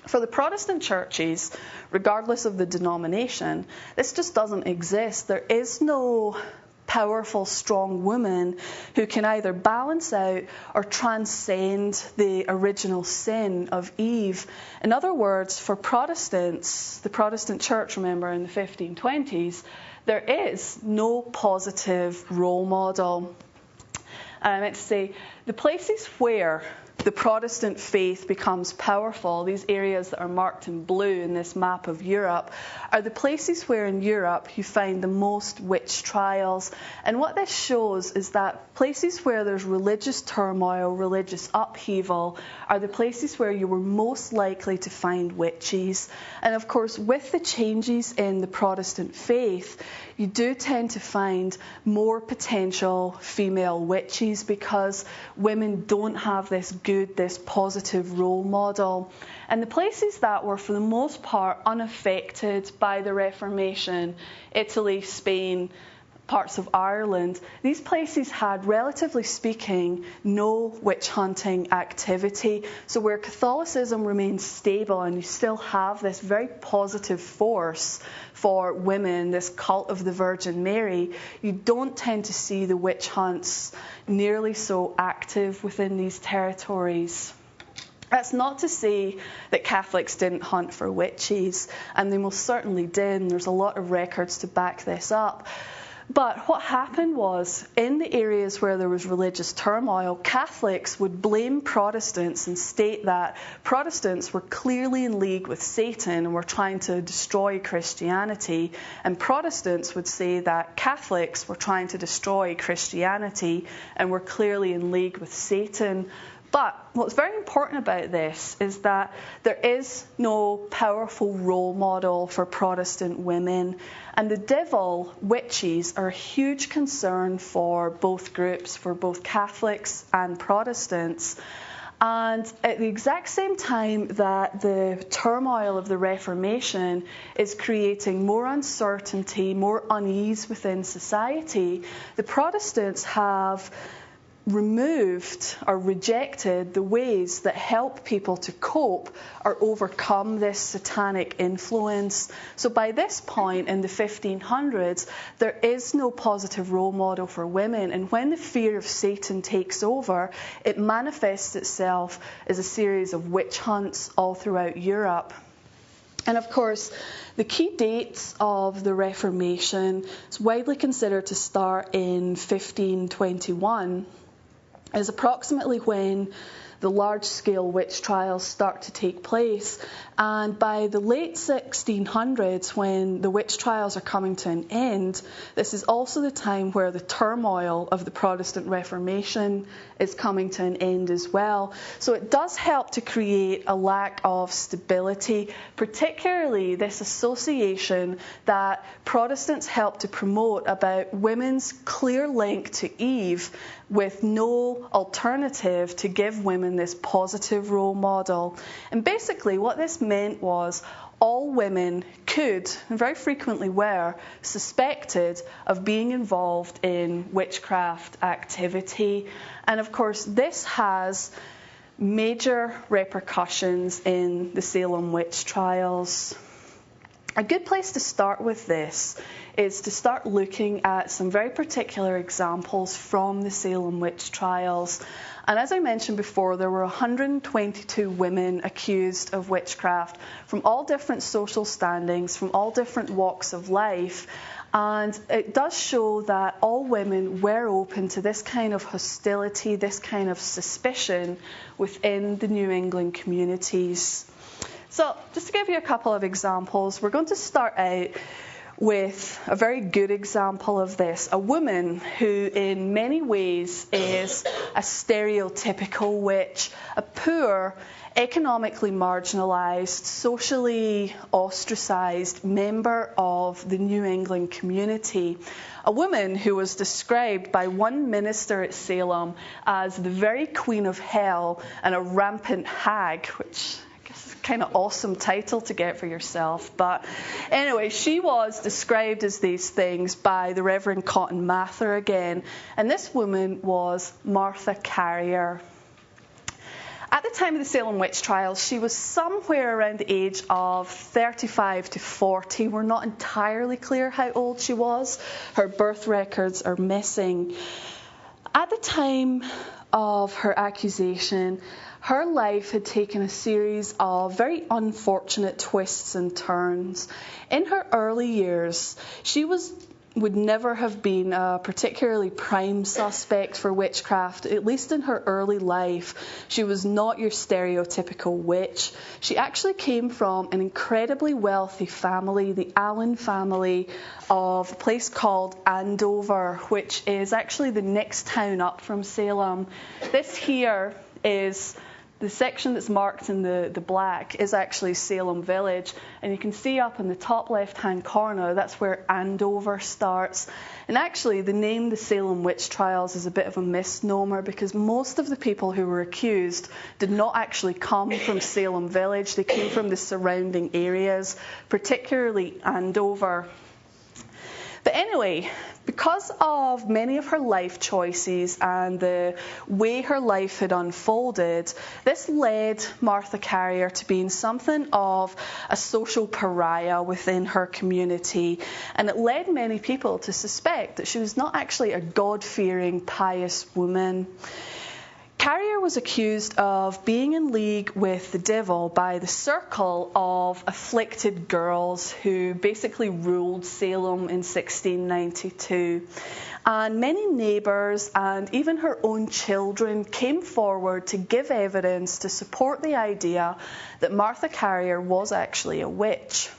For the Protestant churches, regardless of the denomination, this just doesn't exist. There is no powerful, strong woman who can either balance out or transcend the original sin of Eve. In other words, for Protestants, the Protestant church, remember, in the 1520s, there is no positive role model. And I meant to say, the places where the Protestant faith becomes powerful, these areas that are marked in blue in this map of Europe, are the places where in Europe you find the most witch trials. And what this shows is that places where there's religious turmoil, religious upheaval, are the places where you were most likely to find witches. And of course, with the changes in the Protestant faith, you do tend to find more potential female witches because women don't have this good, this positive role model. And the places that were, for the most part, unaffected by the Reformation, Italy, Spain, parts of Ireland, these places had, relatively speaking, no witch hunting activity. So where Catholicism remains stable and you still have this very positive force for women, this cult of the Virgin Mary, you don't tend to see the witch hunts nearly so active within these territories. That's not to say that Catholics didn't hunt for witches, and they most certainly did, and there's a lot of records to back this up. But what happened was, in the areas where there was religious turmoil, Catholics would blame Protestants and state that Protestants were clearly in league with Satan and were trying to destroy Christianity, and Protestants would say that Catholics were trying to destroy Christianity and were clearly in league with Satan. But what's very important about this is that there is no powerful role model for Protestant women. And the devil, witches, are a huge concern for both groups, for both Catholics and Protestants. And at the exact same time that the turmoil of the Reformation is creating more uncertainty, more unease within society, the Protestants have removed or rejected the ways that help people to cope or overcome this satanic influence. So by this point in the 1500s, there is no positive role model for women, and when the fear of Satan takes over, it manifests itself as a series of witch hunts all throughout Europe. And of course, the key dates of the Reformation is widely considered to start in 1521. Is approximately when the large-scale witch trials start to take place. And by the late 1600s, when the witch trials are coming to an end, this is also the time where the turmoil of the Protestant Reformation is coming to an end as well. So it does help to create a lack of stability, particularly this association that Protestants help to promote about women's clear link to Eve, with no alternative to give women this positive role model. And basically what this meant was all women could, and very frequently were, suspected of being involved in witchcraft activity. And of course this has major repercussions in the Salem witch trials. A good place to start with this is to start looking at some very particular examples from the Salem witch trials. And as I mentioned before, there were 122 women accused of witchcraft from all different social standings, from all different walks of life. And it does show that all women were open to this kind of hostility, this kind of suspicion within the New England communities. So just to give you a couple of examples, we're going to start out with a very good example of this. A woman who in many ways is a stereotypical witch, a poor, economically marginalised, socially ostracised member of the New England community. A woman who was described by one minister at Salem as the very queen of hell and a rampant hag, which kind of awesome title to get for yourself. But anyway, she was described as these things by the Reverend Cotton Mather again. And this woman was Martha Carrier. At the time of the Salem witch trials, she was somewhere around the age of 35 to 40. We're not entirely clear how old she was. Her birth records are missing. At the time of her accusation, her life had taken a series of very unfortunate twists and turns. In her early years, she would never have been a particularly prime suspect for witchcraft. At least in her early life, she was not your stereotypical witch. She actually came from an incredibly wealthy family, the Allen family of a place called Andover, which is actually the next town up from Salem. This here is the section that's marked in the black is actually Salem Village. And you can see up in the top left-hand corner, that's where Andover starts. And actually, the name the Salem witch trials is a bit of a misnomer because most of the people who were accused did not actually come from Salem Village. They came from the surrounding areas, particularly Andover. But anyway, because of many of her life choices and the way her life had unfolded, this led Martha Carrier to being something of a social pariah within her community. And it led many people to suspect that she was not actually a God-fearing, pious woman. Carrier was accused of being in league with the devil by the circle of afflicted girls who basically ruled Salem in 1692. And many neighbours and even her own children came forward to give evidence to support the idea that Martha Carrier was actually a witch.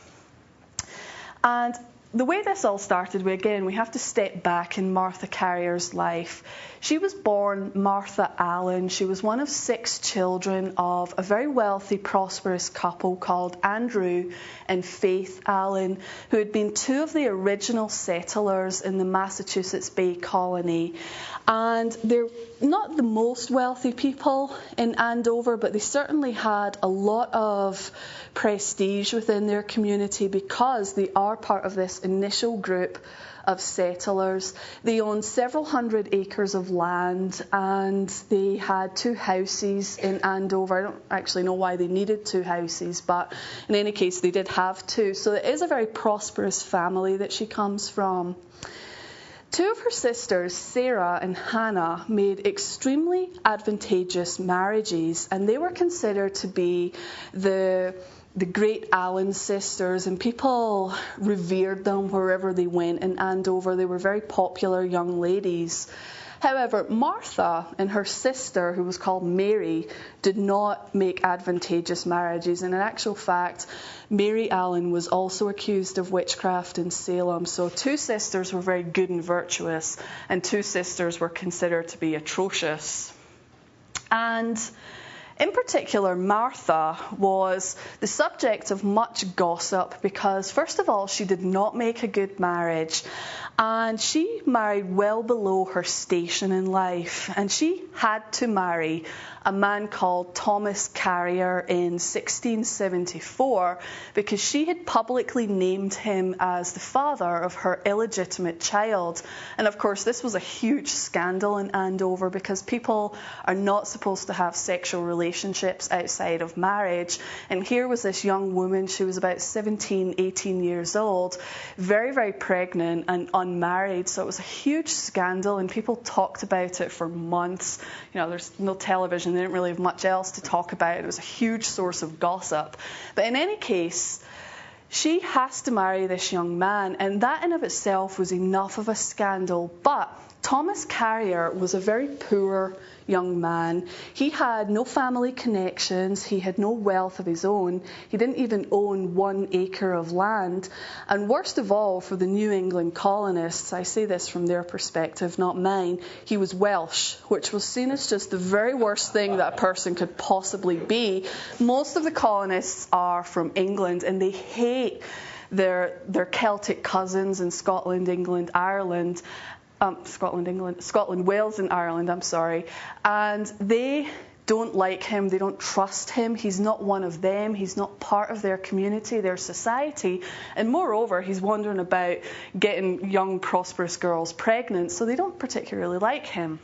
And the way this all started, we have to step back in Martha Carrier's life. She was born Martha Allen. She was one of 6 children of a very wealthy, prosperous couple called Andrew and Faith Allen, who had been 2 of the original settlers in the Massachusetts Bay Colony. And they're not the most wealthy people in Andover, but they certainly had a lot of prestige within their community because they are part of this initial group of settlers. They owned several hundred acres of land and they had 2 houses in Andover. I don't actually know why they needed 2 houses, but in any case they did have 2. So it is a very prosperous family that she comes from. 2 of her sisters, Sarah and Hannah, made extremely advantageous marriages, and they were considered to be the great Allen sisters, and people revered them wherever they went in Andover. They were very popular young ladies. However, Martha and her sister, who was called Mary, did not make advantageous marriages. And in actual fact, Mary Allen was also accused of witchcraft in Salem. So 2 sisters were very good and virtuous, and 2 sisters were considered to be atrocious. And in particular, Martha was the subject of much gossip because, first of all, she did not make a good marriage. And she married well below her station in life. And she had to marry a man called Thomas Carrier in 1674 because she had publicly named him as the father of her illegitimate child. And of course, this was a huge scandal in Andover because people are not supposed to have sexual relationships outside of marriage. And here was this young woman, she was about 17, 18 years old, very, very pregnant and unmarried. So it was a huge scandal and people talked about it for months. You know, there's no television, they didn't really have much else to talk about. It was a huge source of gossip. But in any case, she has to marry this young man, and that in of itself was enough of a scandal. But Thomas Carrier was a very poor young man. He had no family connections. He had no wealth of his own. He didn't even own 1 acre of land. And worst of all, for the New England colonists, I say this from their perspective, not mine, he was Welsh, which was seen as just the very worst thing that a person could possibly be. Most of the colonists are from England, and they hate their Celtic cousins in Scotland, England, Ireland. Scotland, Wales and Ireland, and they don't like him, they don't trust him, he's not one of them, he's not part of their community, their society, and moreover, he's wandering about getting young, prosperous girls pregnant, so they don't particularly like him.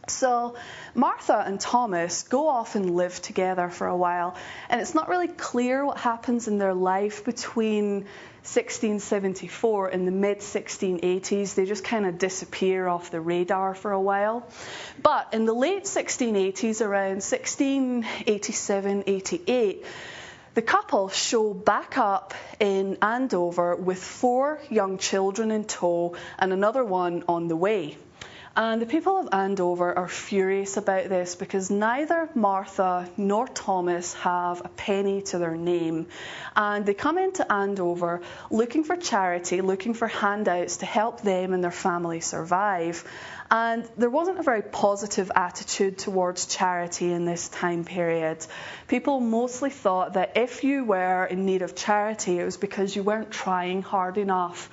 So Martha and Thomas go off and live together for a while, and it's not really clear what happens in their life between 1674 and the mid-1680s. They just kind of disappear off the radar for a while. But in the late 1680s, around 1687, 88, the couple show back up in Andover with 4 young children in tow and another one on the way. And the people of Andover are furious about this because neither Martha nor Thomas have a penny to their name. And they come into Andover looking for charity, looking for handouts to help them and their family survive. And there wasn't a very positive attitude towards charity in this time period. People mostly thought that if you were in need of charity, it was because you weren't trying hard enough.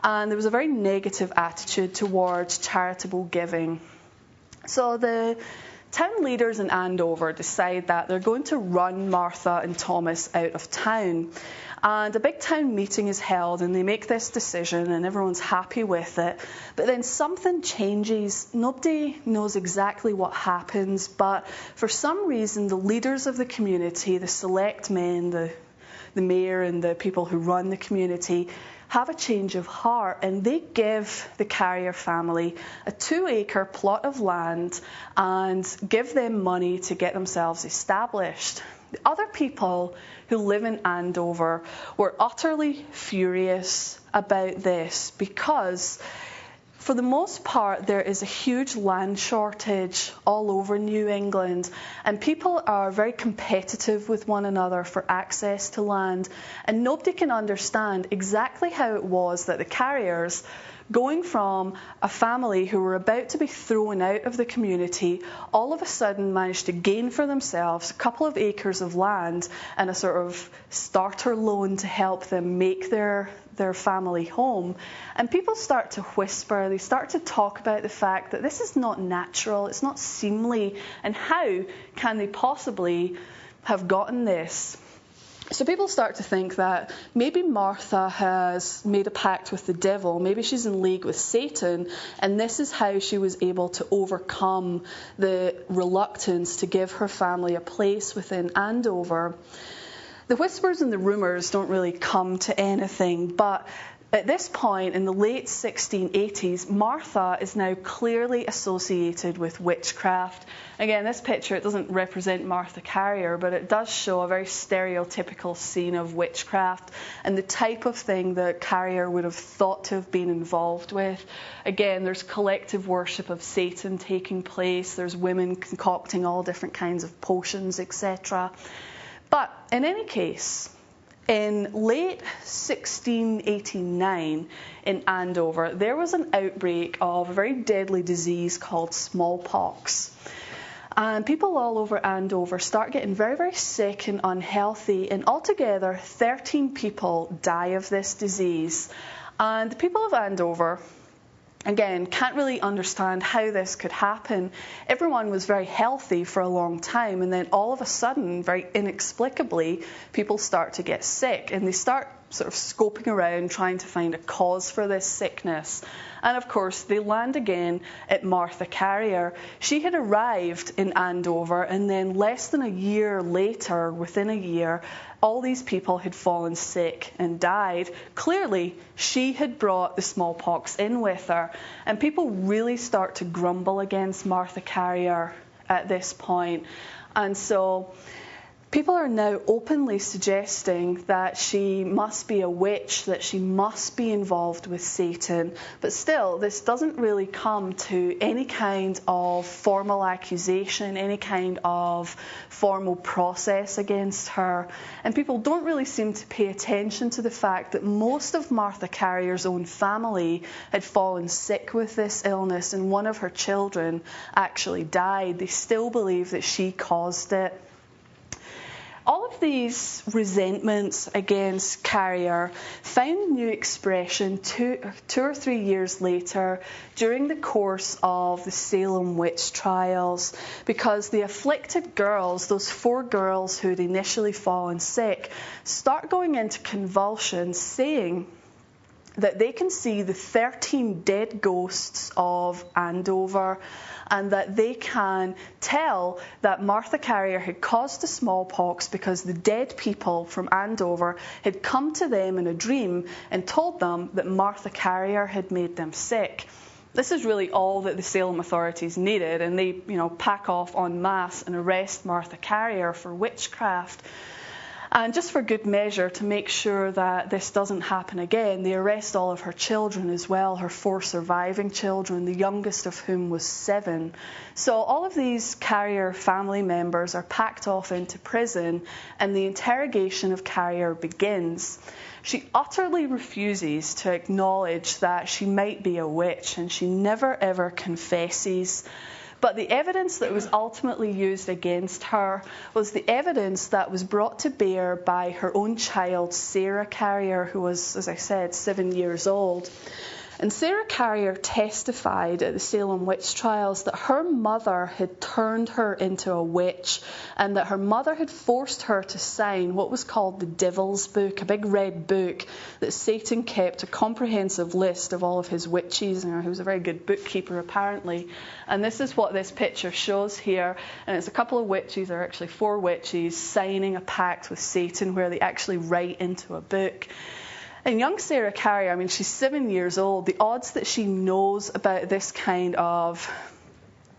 And there was a very negative attitude towards charitable giving. So the town leaders in Andover decide that they're going to run Martha and Thomas out of town. And a big town meeting is held, and they make this decision, and everyone's happy with it. But then something changes. Nobody knows exactly what happens, but for some reason, the leaders of the community, the select men, the mayor and the people who run the community, have a change of heart, and they give the Carrier family a 2-acre plot of land and give them money to get themselves established. The other people who live in Andover were utterly furious about this because, for the most part, there is a huge land shortage all over New England, and people are very competitive with one another for access to land, and nobody can understand exactly how it was that the Carriers, going from a family who were about to be thrown out of the community, all of a sudden managed to gain for themselves a couple of acres of land and a sort of starter loan to help them make their family home. And people start to whisper, they start to talk about the fact that this is not natural, it's not seemly, and how can they possibly have gotten this? So people start to think that maybe Martha has made a pact with the devil, maybe she's in league with Satan, and this is how she was able to overcome the reluctance to give her family a place within Andover. The whispers and the rumours don't really come to anything, but at this point, in the late 1680s, Martha is now clearly associated with witchcraft. Again, this picture, it doesn't represent Martha Carrier, but it does show a very stereotypical scene of witchcraft and the type of thing that Carrier would have thought to have been involved with. Again, there's collective worship of Satan taking place. There's women concocting all different kinds of potions, etc. But in any case, in late 1689 in Andover, there was an outbreak of a very deadly disease called smallpox. And people all over Andover start getting very, very sick and unhealthy. And altogether, 13 people die of this disease. And the people of Andover, again, can't really understand how this could happen. Everyone was very healthy for a long time, and then all of a sudden, very inexplicably, people start to get sick, and they start sort of scoping around trying to find a cause for this sickness. And of course, they land again at Martha Carrier. She had arrived in Andover, and then less than a year later, within a year, all these people had fallen sick and died. Clearly, she had brought the smallpox in with her. And people really start to grumble against Martha Carrier at this point. And so people are now openly suggesting that she must be a witch, that she must be involved with Satan. But still, this doesn't really come to any kind of formal accusation, any kind of formal process against her. And people don't really seem to pay attention to the fact that most of Martha Carrier's own family had fallen sick with this illness, and one of her children actually died. They still believe that she caused it. All of these resentments against Carrier found new expression two or 3 years later during the course of the Salem witch trials, because the afflicted girls, those 4 girls who had initially fallen sick, start going into convulsions, saying that they can see the 13 dead ghosts of Andover, and that they can tell that Martha Carrier had caused the smallpox because the dead people from Andover had come to them in a dream and told them that Martha Carrier had made them sick. This is really all that the Salem authorities needed, and they, pack off en masse and arrest Martha Carrier for witchcraft. And just for good measure, to make sure that this doesn't happen again, they arrest all of her children as well, her 4 surviving children, the youngest of whom was 7. So all of these Carrier family members are packed off into prison, and the interrogation of Carrier begins. She utterly refuses to acknowledge that she might be a witch, and she never ever confesses. But the evidence that was ultimately used against her was the evidence that was brought to bear by her own child, Sarah Carrier, who was, as I said, 7 years old. And Sarah Carrier testified at the Salem witch trials that her mother had turned her into a witch, and that her mother had forced her to sign what was called the Devil's Book, a big red book that Satan kept, a comprehensive list of all of his witches. He was a very good bookkeeper, apparently. And this is what this picture shows here. And it's a couple of witches, or actually 4 witches, signing a pact with Satan where they actually write into a book. And young Sarah Carrier, she's 7 years old. The odds that she knows about this kind of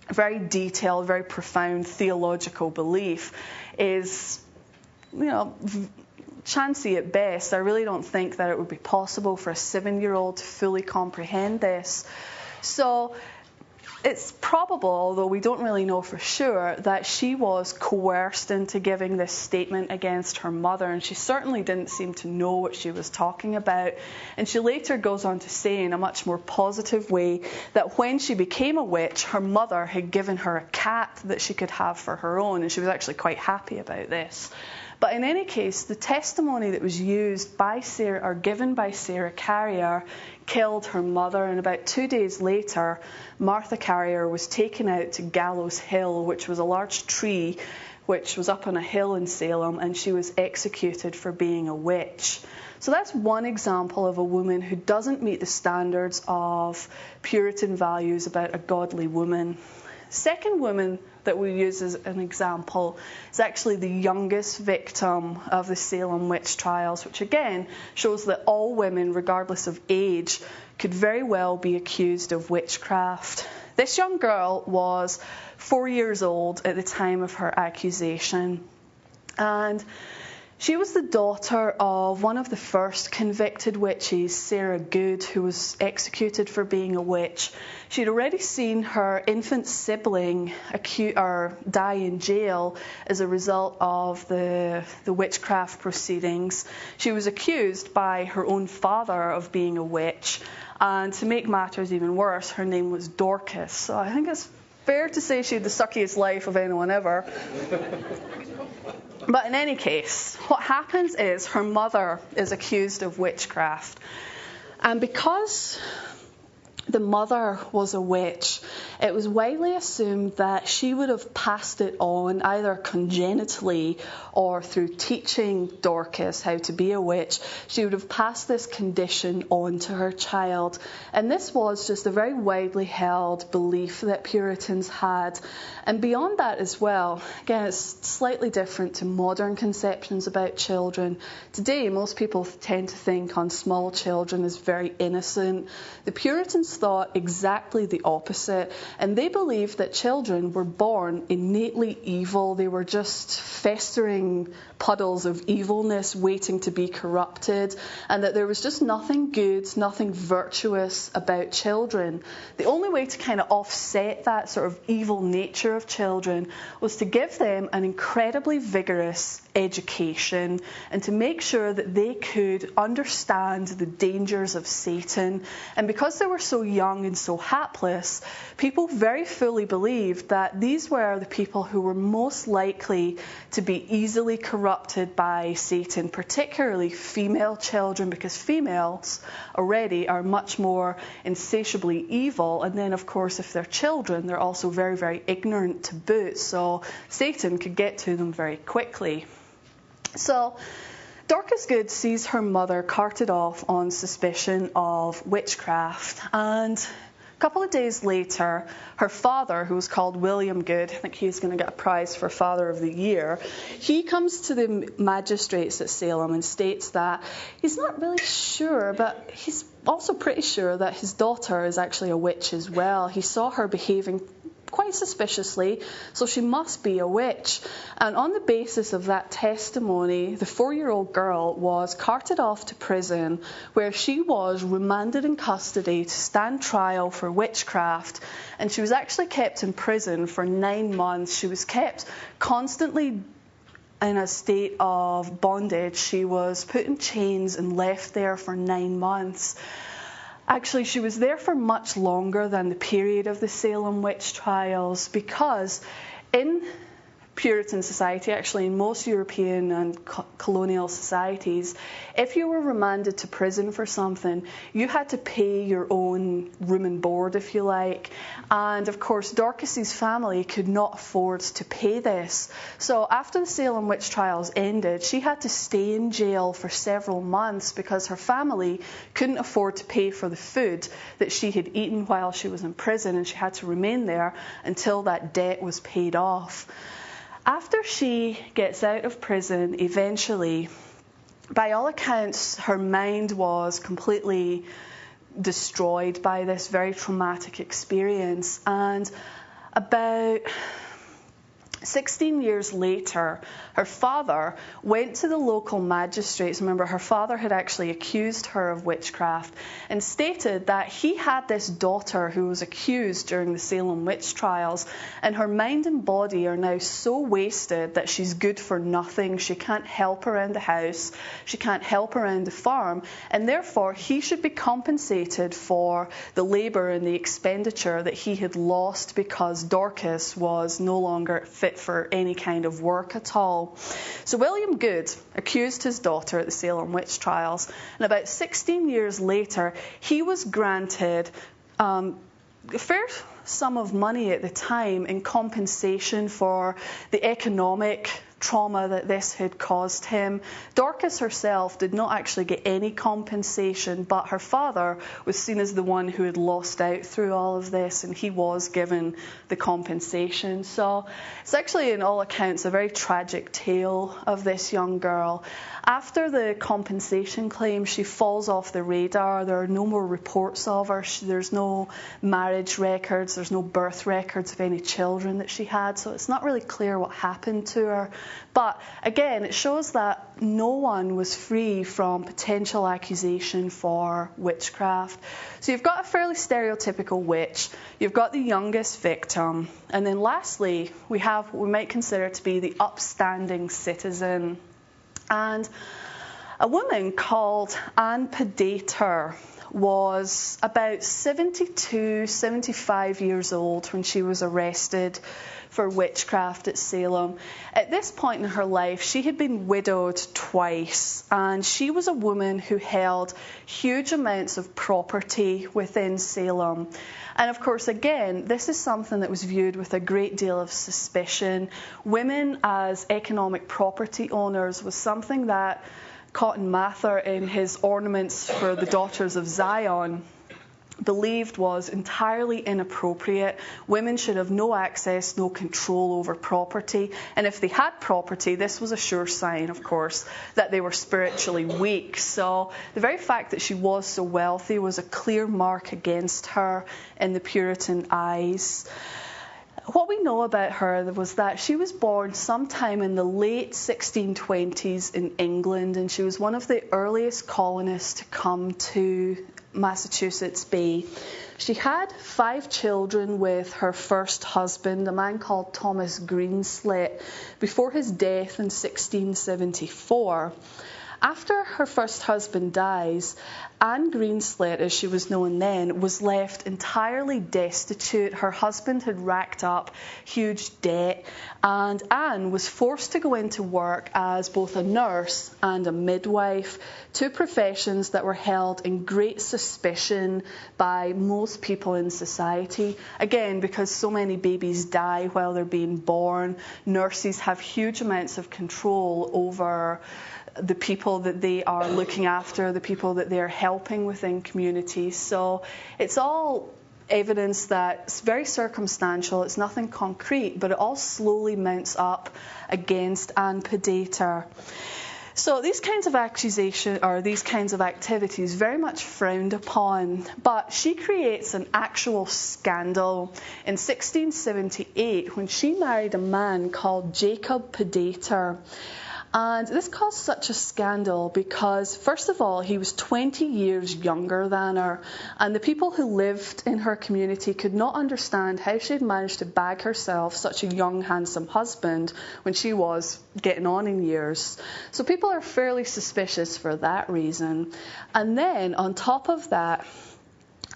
very detailed, very profound theological belief is, chancy at best. I really don't think that it would be possible for a 7-year-old to fully comprehend this. So it's probable, although we don't really know for sure, that she was coerced into giving this statement against her mother, and she certainly didn't seem to know what she was talking about. And she later goes on to say in a much more positive way that when she became a witch, her mother had given her a cat that she could have for her own, and she was actually quite happy about this. But in any case, the testimony that was used by Sarah, or given by Sarah Carrier, killed her mother, and about 2 days later, Martha Carrier was taken out to Gallows Hill, which was a large tree which was up on a hill in Salem, and she was executed for being a witch. So that's one example of a woman who doesn't meet the standards of Puritan values about a godly woman. Second woman that we use as an example is actually the youngest victim of the Salem witch trials, which again shows that all women, regardless of age, could very well be accused of witchcraft. This young girl was 4 years old at the time of her accusation, and she was the daughter of one of the first convicted witches, Sarah Good, who was executed for being a witch. She'd already seen her infant sibling die in jail as a result of the witchcraft proceedings. She was accused by her own father of being a witch, and to make matters even worse, her name was Dorcas. So I think it's fair to say she had the suckiest life of anyone ever. But in any case, what happens is her mother is accused of witchcraft. And because the mother was a witch, it was widely assumed that she would have passed it on either congenitally or through teaching Dorcas how to be a witch. She would have passed this condition on to her child. And this was just a very widely held belief that Puritans had. And beyond that as well, again, it's slightly different to modern conceptions about children. Today, most people tend to think on small children as very innocent. The Puritans thought exactly the opposite, and they believed that children were born innately evil. They were just festering puddles of evilness waiting to be corrupted, and that there was just nothing good, nothing virtuous about children. The only way to kind of offset that sort of evil nature of children was to give them an incredibly vigorous education and to make sure that they could understand the dangers of Satan. And because they were so young and so hapless, people very fully believed that these were the people who were most likely to be easily corrupted by Satan, particularly female children, because females already are much more insatiably evil. And then, of course, if they're children, they're also very, very ignorant to boot. So Satan could get to them very quickly. So Dorcas Good sees her mother carted off on suspicion of witchcraft, and a couple of days later, her father, who was called William Good, I think he's going to get a prize for Father of the Year, he comes to the magistrates at Salem and states that he's not really sure, but he's also pretty sure that his daughter is actually a witch as well. He saw her behaving quite suspiciously, so she must be a witch. And on the basis of that testimony, the 4-year-old girl was carted off to prison, where she was remanded in custody to stand trial for witchcraft. And she was actually kept in prison for 9 months. She was kept constantly in a state of bondage. She was put in chains and left there for 9 months. Actually, she was there for much longer than the period of the Salem witch trials, because in Puritan society, actually in most European and colonial societies, if you were remanded to prison for something, you had to pay your own room and board, if you like. And of course, Dorcas's family could not afford to pay this. So after the Salem witch trials ended, she had to stay in jail for several months because her family couldn't afford to pay for the food that she had eaten while she was in prison, and she had to remain there until that debt was paid off. After she gets out of prison, eventually, by all accounts, her mind was completely destroyed by this very traumatic experience. And about 16 years later, her father went to the local magistrates. Remember, her father had actually accused her of witchcraft and stated that he had this daughter who was accused during the Salem witch trials, and her mind and body are now so wasted that she's good for nothing. She can't help around the house, she can't help around the farm, and therefore he should be compensated for the labour and the expenditure that he had lost because Dorcas was no longer fit for any kind of work at all. So William Good accused his daughter at the Salem witch trials, and about 16 years later he was granted a fair sum of money at the time in compensation for the economic trauma that this had caused him. Dorcas herself did not actually get any compensation, but her father was seen as the one who had lost out through all of this, and he was given the compensation. So it's actually, in all accounts, a very tragic tale of this young girl. After the compensation claim, she falls off the radar. There are no more reports of her. There's no marriage records. There's no birth records of any children that she had. So it's not really clear what happened to her. But again, it shows that no one was free from potential accusation for witchcraft. So you've got a fairly stereotypical witch. You've got the youngest victim. And then lastly, we have what we might consider to be the upstanding citizen. And a woman called Anne Pedator was about 72, 75 years old when she was arrested for witchcraft at Salem. At this point in her life, she had been widowed twice, and she was a woman who held huge amounts of property within Salem. And of course, again, this is something that was viewed with a great deal of suspicion. Women as economic property owners was something that Cotton Mather, in his Ornaments for the Daughters of Zion, believed was entirely inappropriate. Women should have no access, no control over property. And if they had property, this was a sure sign, of course, that they were spiritually weak. So the very fact that she was so wealthy was a clear mark against her in the Puritan eyes. What we know about her was that she was born sometime in the late 1620s in England, and she was one of the earliest colonists to come to Massachusetts Bay. She had 5 children with her first husband, a man called Thomas Greenslet, before his death in 1674. After her first husband dies, Anne Greenslet, as she was known then, was left entirely destitute. Her husband had racked up huge debt, and Anne was forced to go into work as both a nurse and a midwife, two professions that were held in great suspicion by most people in society. Again, because so many babies die while they're being born, nurses have huge amounts of control over the people that they are looking after, the people that they're helping within communities. So it's all evidence that's very circumstantial, it's nothing concrete, but it all slowly mounts up against Anne Predator. So these kinds of accusations or these kinds of activities very much frowned upon, but she creates an actual scandal in 1678 when she married a man called Jacob Predator. And this caused such a scandal because, first of all, he was 20 years younger than her, and the people who lived in her community could not understand how she had managed to bag herself such a young, handsome husband when she was getting on in years. So people are fairly suspicious for that reason. And then, on top of that,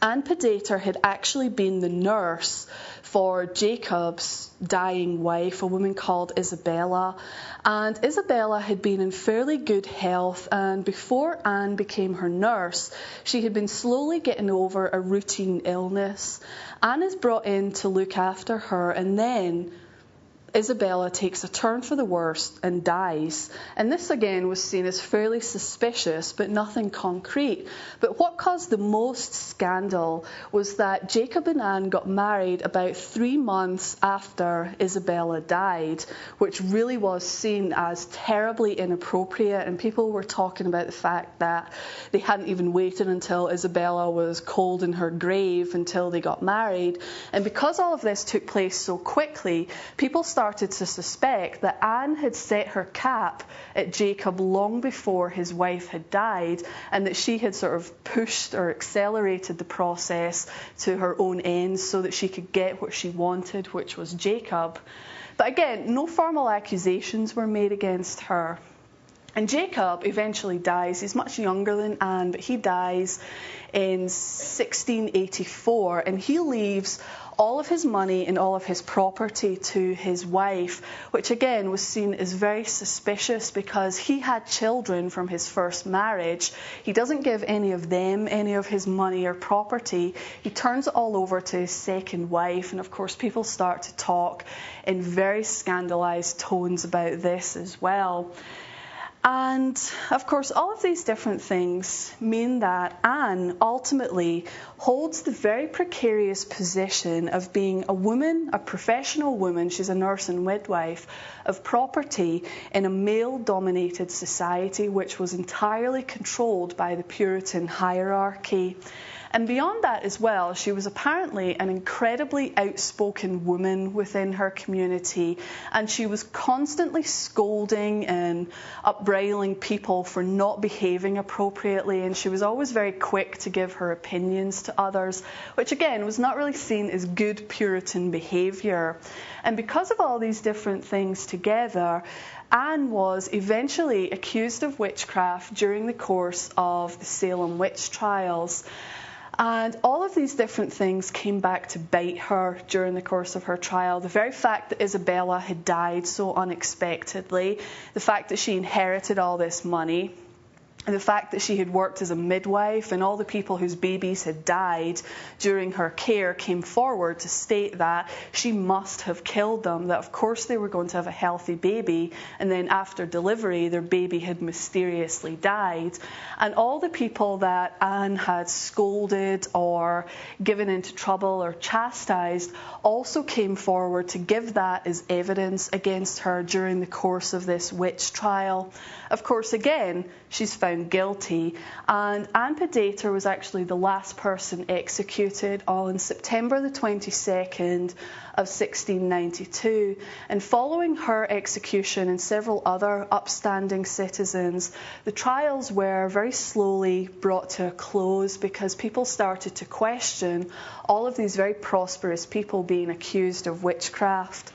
Anne Predator had actually been the nurse for Jacob's dying wife, a woman called Isabella. And Isabella had been in fairly good health, and before Anne became her nurse, she had been slowly getting over a routine illness. Anne is brought in to look after her, and then Isabella takes a turn for the worst and dies. And this again was seen as fairly suspicious, but nothing concrete. But what caused the most scandal was that Jacob and Anne got married about 3 months after Isabella died, which really was seen as terribly inappropriate. And people were talking about the fact that they hadn't even waited until Isabella was cold in her grave until they got married. And because all of this took place so quickly, people started to suspect that Anne had set her cap at Jacob long before his wife had died, and that she had sort of pushed or accelerated the process to her own ends so that she could get what she wanted, which was Jacob. But again, no formal accusations were made against her. And Jacob eventually dies. He's much younger than Anne, but he dies in 1684, and he leaves all of his money and all of his property to his wife, which again was seen as very suspicious because he had children from his first marriage. He doesn't give any of them any of his money or property. He turns it all over to his second wife, and of course people start to talk in very scandalized tones about this as well. And, of course, all of these different things mean that Anne ultimately holds the very precarious position of being a woman, a professional woman, she's a nurse and midwife, of property in a male-dominated society which was entirely controlled by the Puritan hierarchy. And beyond that as well, she was apparently an incredibly outspoken woman within her community, and she was constantly scolding and upbrailing people for not behaving appropriately, and she was always very quick to give her opinions to others, which again was not really seen as good Puritan behaviour. And because of all these different things together, Anne was eventually accused of witchcraft during the course of the Salem witch trials. And all of these different things came back to bite her during the course of her trial. The very fact that Isabella had died so unexpectedly, the fact that she inherited all this money, and the fact that she had worked as a midwife, and all the people whose babies had died during her care came forward to state that she must have killed them, that of course they were going to have a healthy baby, and then after delivery their baby had mysteriously died. And all the people that Anne had scolded or given into trouble or chastised also came forward to give that as evidence against her during the course of this witch trial. Of course, again, she's found guilty, and Anne Predator was actually the last person executed on September the 22nd of 1692. And following her execution and several other upstanding citizens, the trials were very slowly brought to a close because people started to question all of these very prosperous people being accused of witchcraft.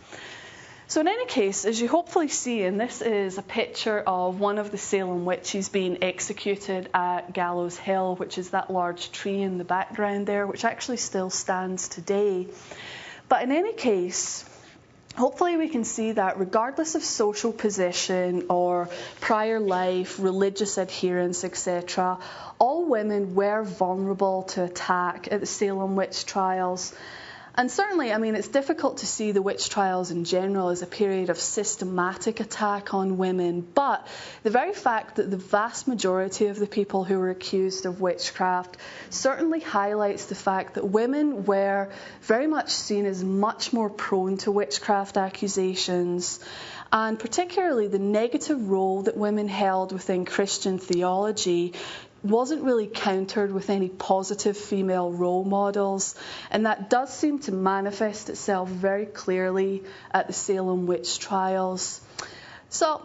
So in any case, as you hopefully see, and this is a picture of one of the Salem witches being executed at Gallows Hill, which is that large tree in the background there, which actually still stands today. But in any case, hopefully we can see that regardless of social position or prior life, religious adherence, etc., all women were vulnerable to attack at the Salem witch trials. And certainly, I mean, it's difficult to see the witch trials in general as a period of systematic attack on women, but the very fact that the vast majority of the people who were accused of witchcraft certainly highlights the fact that women were very much seen as much more prone to witchcraft accusations, and particularly the negative role that women held within Christian theology wasn't really countered with any positive female role models, and that does seem to manifest itself very clearly at the Salem witch trials. So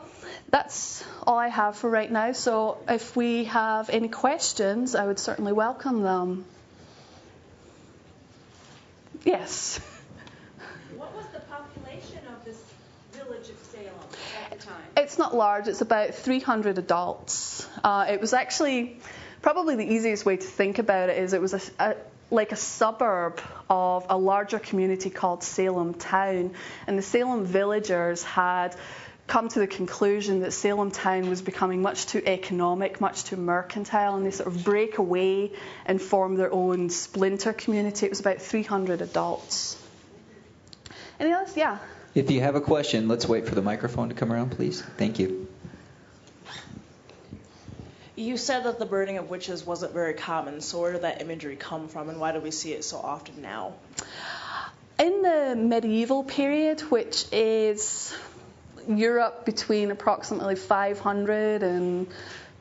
that's all I have for right now. So if we have any questions, I would certainly welcome them. Yes. What was the population of this village of Salem at the time? It's not large. It's about 300 adults. It was actually probably the easiest way to think about it is it was like a suburb of a larger community called Salem Town, and the Salem villagers had come to the conclusion that Salem Town was becoming much too economic, much too mercantile, and they sort of break away and form their own splinter community. It was about 300 adults. Any others? Yeah. If you have a question, let's wait for the microphone to come around, please. Thank you. You said that the burning of witches wasn't very common, so where did that imagery come from, and why do we see it so often now? In the medieval period, which is Europe between approximately 500 and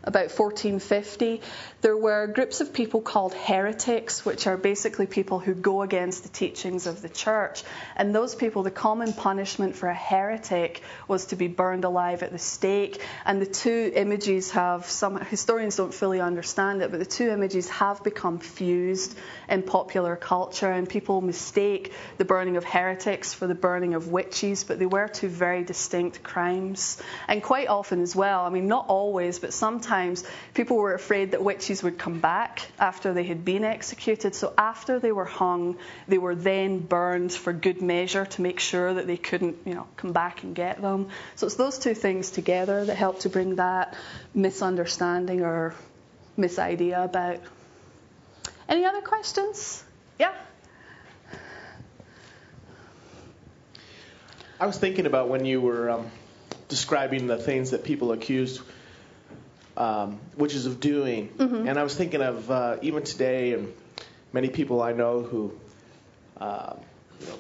about 1450, there were groups of people called heretics, which are basically people who go against the teachings of the church. And those people, the common punishment for a heretic was to be burned alive at the stake. And the two images have, some historians don't fully understand it, but the two images have become fused in popular culture, and people mistake the burning of heretics for the burning of witches, but they were two very distinct crimes. And quite often as well, I mean, not always, but sometimes people were afraid that witches would come back after they had been executed. So after they were hung, they were then burned for good measure to make sure that they couldn't, come back and get them. So it's those two things together that help to bring that misunderstanding or misidea about. Any other questions? Yeah? I was thinking about when you were describing the things that people accused witches of doing. Mm-hmm. And I was thinking of even today, and many people I know who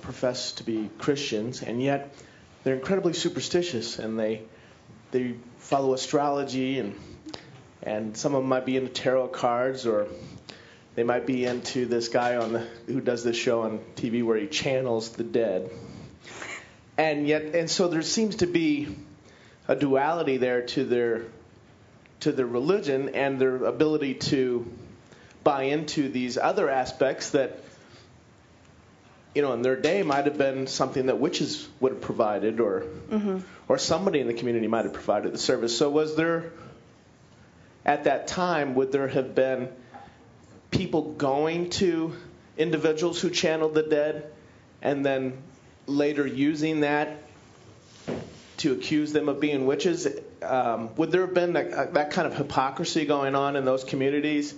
profess to be Christians, and yet they're incredibly superstitious, and they follow astrology, and some of them might be into tarot cards, or they might be into this guy who does this show on TV where he channels the dead. And so there seems to be a duality there to their religion and their ability to buy into these other aspects that, in their day might have been something that witches would have provided, or somebody in the community might have provided the service. So was there, at that time, would there have been people going to individuals who channeled the dead and then later using that to accuse them of being witches? Would there have been that kind of hypocrisy going on in those communities?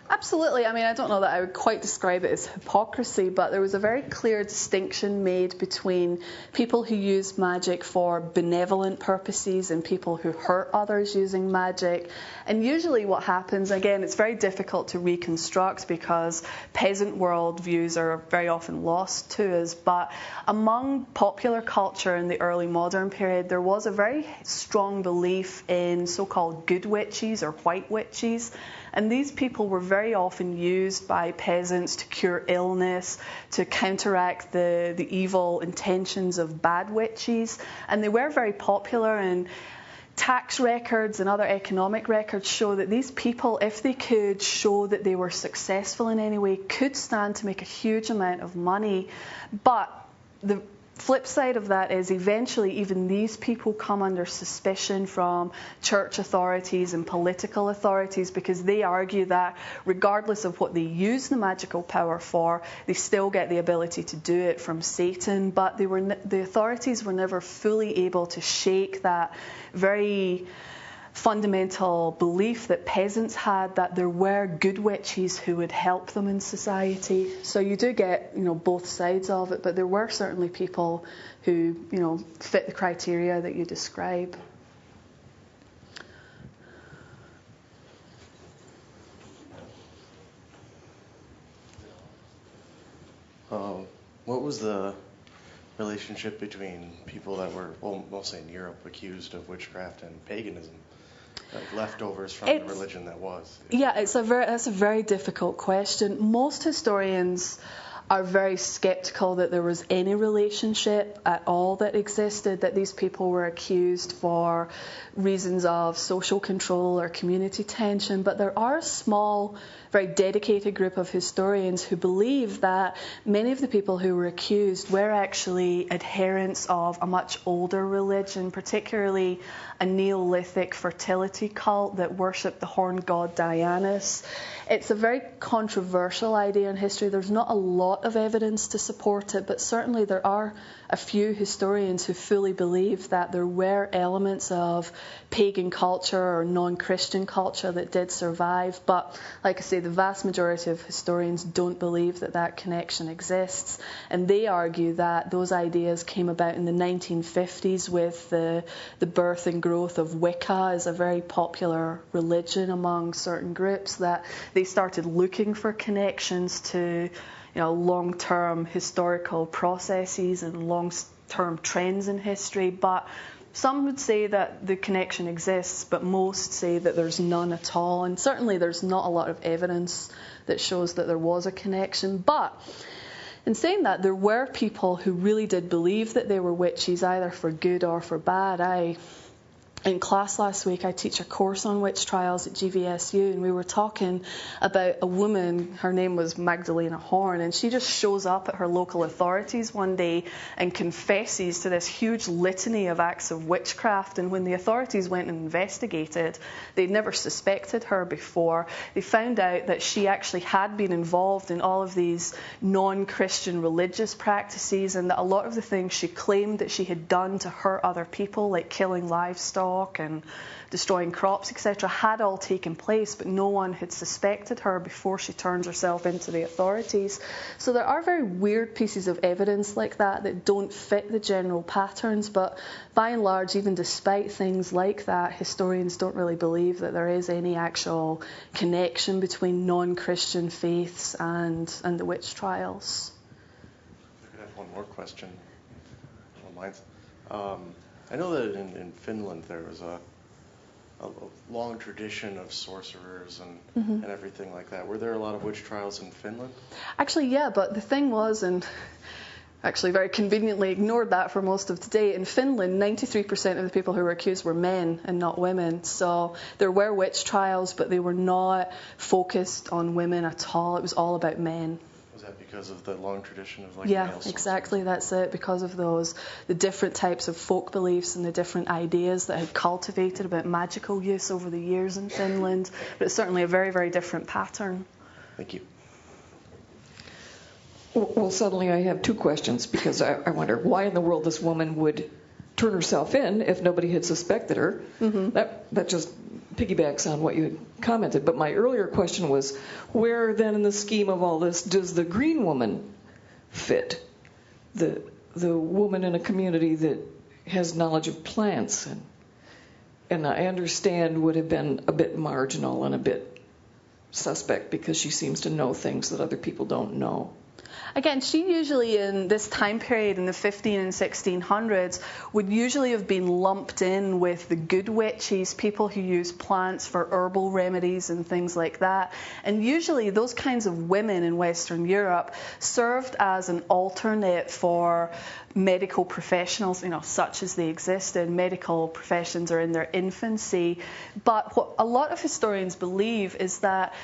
Absolutely. I mean, I don't know that I would quite describe it as hypocrisy, but there was a very clear distinction made between people who use magic for benevolent purposes and people who hurt others using magic. And usually what happens, again, it's very difficult to reconstruct because peasant worldviews are very often lost to us, but among popular culture in the early modern period, there was a very strong belief in so-called good witches or white witches. And these people were very often used by peasants to cure illness, to counteract the evil intentions of bad witches. And they were very popular, and tax records and other economic records show that these people, if they could show that they were successful in any way, could stand to make a huge amount of money. But flip side of that is eventually even these people come under suspicion from church authorities and political authorities, because they argue that regardless of what they use the magical power for, they still get the ability to do it from Satan. But the authorities were never fully able to shake that very fundamental belief that peasants had, that there were good witches who would help them in society. So you do get, both sides of it, but there were certainly people who, fit the criteria that you describe. What was the relationship between people that were, mostly in Europe, accused of witchcraft and paganism? Like leftovers from the religion that was. Yeah, that's a very difficult question. Most historians are very skeptical that there was any relationship at all that existed, that these people were accused for reasons of social control or community tension. But there are a small, very dedicated group of historians who believe that many of the people who were accused were actually adherents of a much older religion, particularly a Neolithic fertility cult that worshipped the horned god Dianus. It's a very controversial idea in history. There's not a lot of evidence to support it, but certainly there are a few historians who fully believe that there were elements of pagan culture or non-Christian culture that did survive. But like I say, the vast majority of historians don't believe that that connection exists. And they argue that those ideas came about in the 1950s with the birth and growth of Wicca as a very popular religion among certain groups, that they started looking for connections to long-term historical processes and long-term trends in history. But some would say that the connection exists, but most say that there's none at all. And certainly there's not a lot of evidence that shows that there was a connection. But in saying that, there were people who really did believe that they were witches, either for good or for bad. In class last week, I teach a course on witch trials at GVSU, and we were talking about a woman. Her name was Magdalena Horn, and she just shows up at her local authorities one day and confesses to this huge litany of acts of witchcraft. And when the authorities went and investigated, they'd never suspected her before. They found out that she actually had been involved in all of these non-Christian religious practices, and that a lot of the things she claimed that she had done to hurt other people, like killing livestock and destroying crops, etc., had all taken place, but no one had suspected her before she turned herself into the authorities. So there are very weird pieces of evidence like that don't fit the general patterns, but by and large, even despite things like that, historians don't really believe that there is any actual connection between non-Christian faiths and the witch trials. I could have one more question. I know that in Finland there was a long tradition of sorcerers and everything like that. Were there a lot of witch trials in Finland? Actually, yeah, but the thing was, and actually very conveniently ignored that for most of today, in Finland, 93% of the people who were accused were men and not women. So there were witch trials, but they were not focused on women at all. It was all about men. Was that because of the long tradition of male sorcerers? Exactly, that's it, because of the different types of folk beliefs and the different ideas that had cultivated about magical use over the years in Finland. But it's certainly a very, very different pattern. Thank you. Well, suddenly I have two questions, because I wonder why in the world this woman would turn herself in if nobody had suspected her. That just piggybacks on what you had commented. But my earlier question was, where then in the scheme of all this does the green woman fit? The woman in a community that has knowledge of plants and I understand would have been a bit marginal and a bit suspect because she seems to know things that other people don't know. Again, she usually in this time period in the 15 and 1600s would usually have been lumped in with the good witches, people who use plants for herbal remedies and things like that. And usually those kinds of women in Western Europe served as an alternate for medical professionals, such as they existed. Medical professions are in their infancy. But what a lot of historians believe is that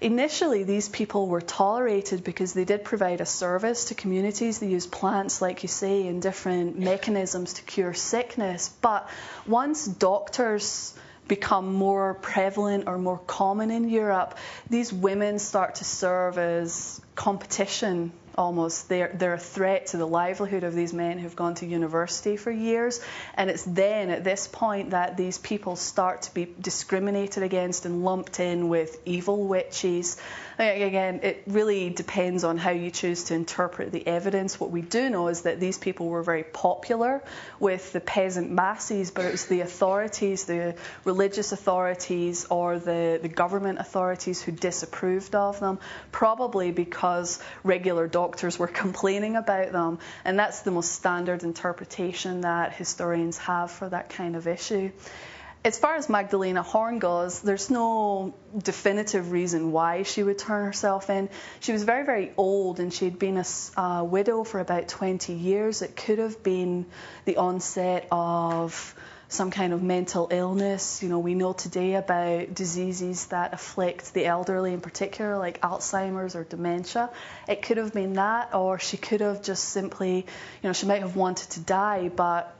initially these people were tolerated because they did provide a service to communities. They used plants, like you say, and different mechanisms to cure sickness. But once doctors become more prevalent or more common in Europe, these women start to serve as competition almost. They're a threat to the livelihood of these men who've gone to university for years. And it's then at this point that these people start to be discriminated against and lumped in with evil witches. Again, it really depends on how you choose to interpret the evidence. What we do know is that these people were very popular with the peasant masses, but it was the authorities, the religious authorities or the government authorities who disapproved of them, probably because regular doctors were complaining about them. And that's the most standard interpretation that historians have for that kind of issue. As far as Magdalena Horn goes, there's no definitive reason why she would turn herself in. She was very, very old, and she had been a widow for about 20 years. It could have been the onset of some kind of mental illness. You know, we know today about diseases that afflict the elderly in particular, like Alzheimer's or dementia. It could have been that, or she could have just simply, she might have wanted to die, but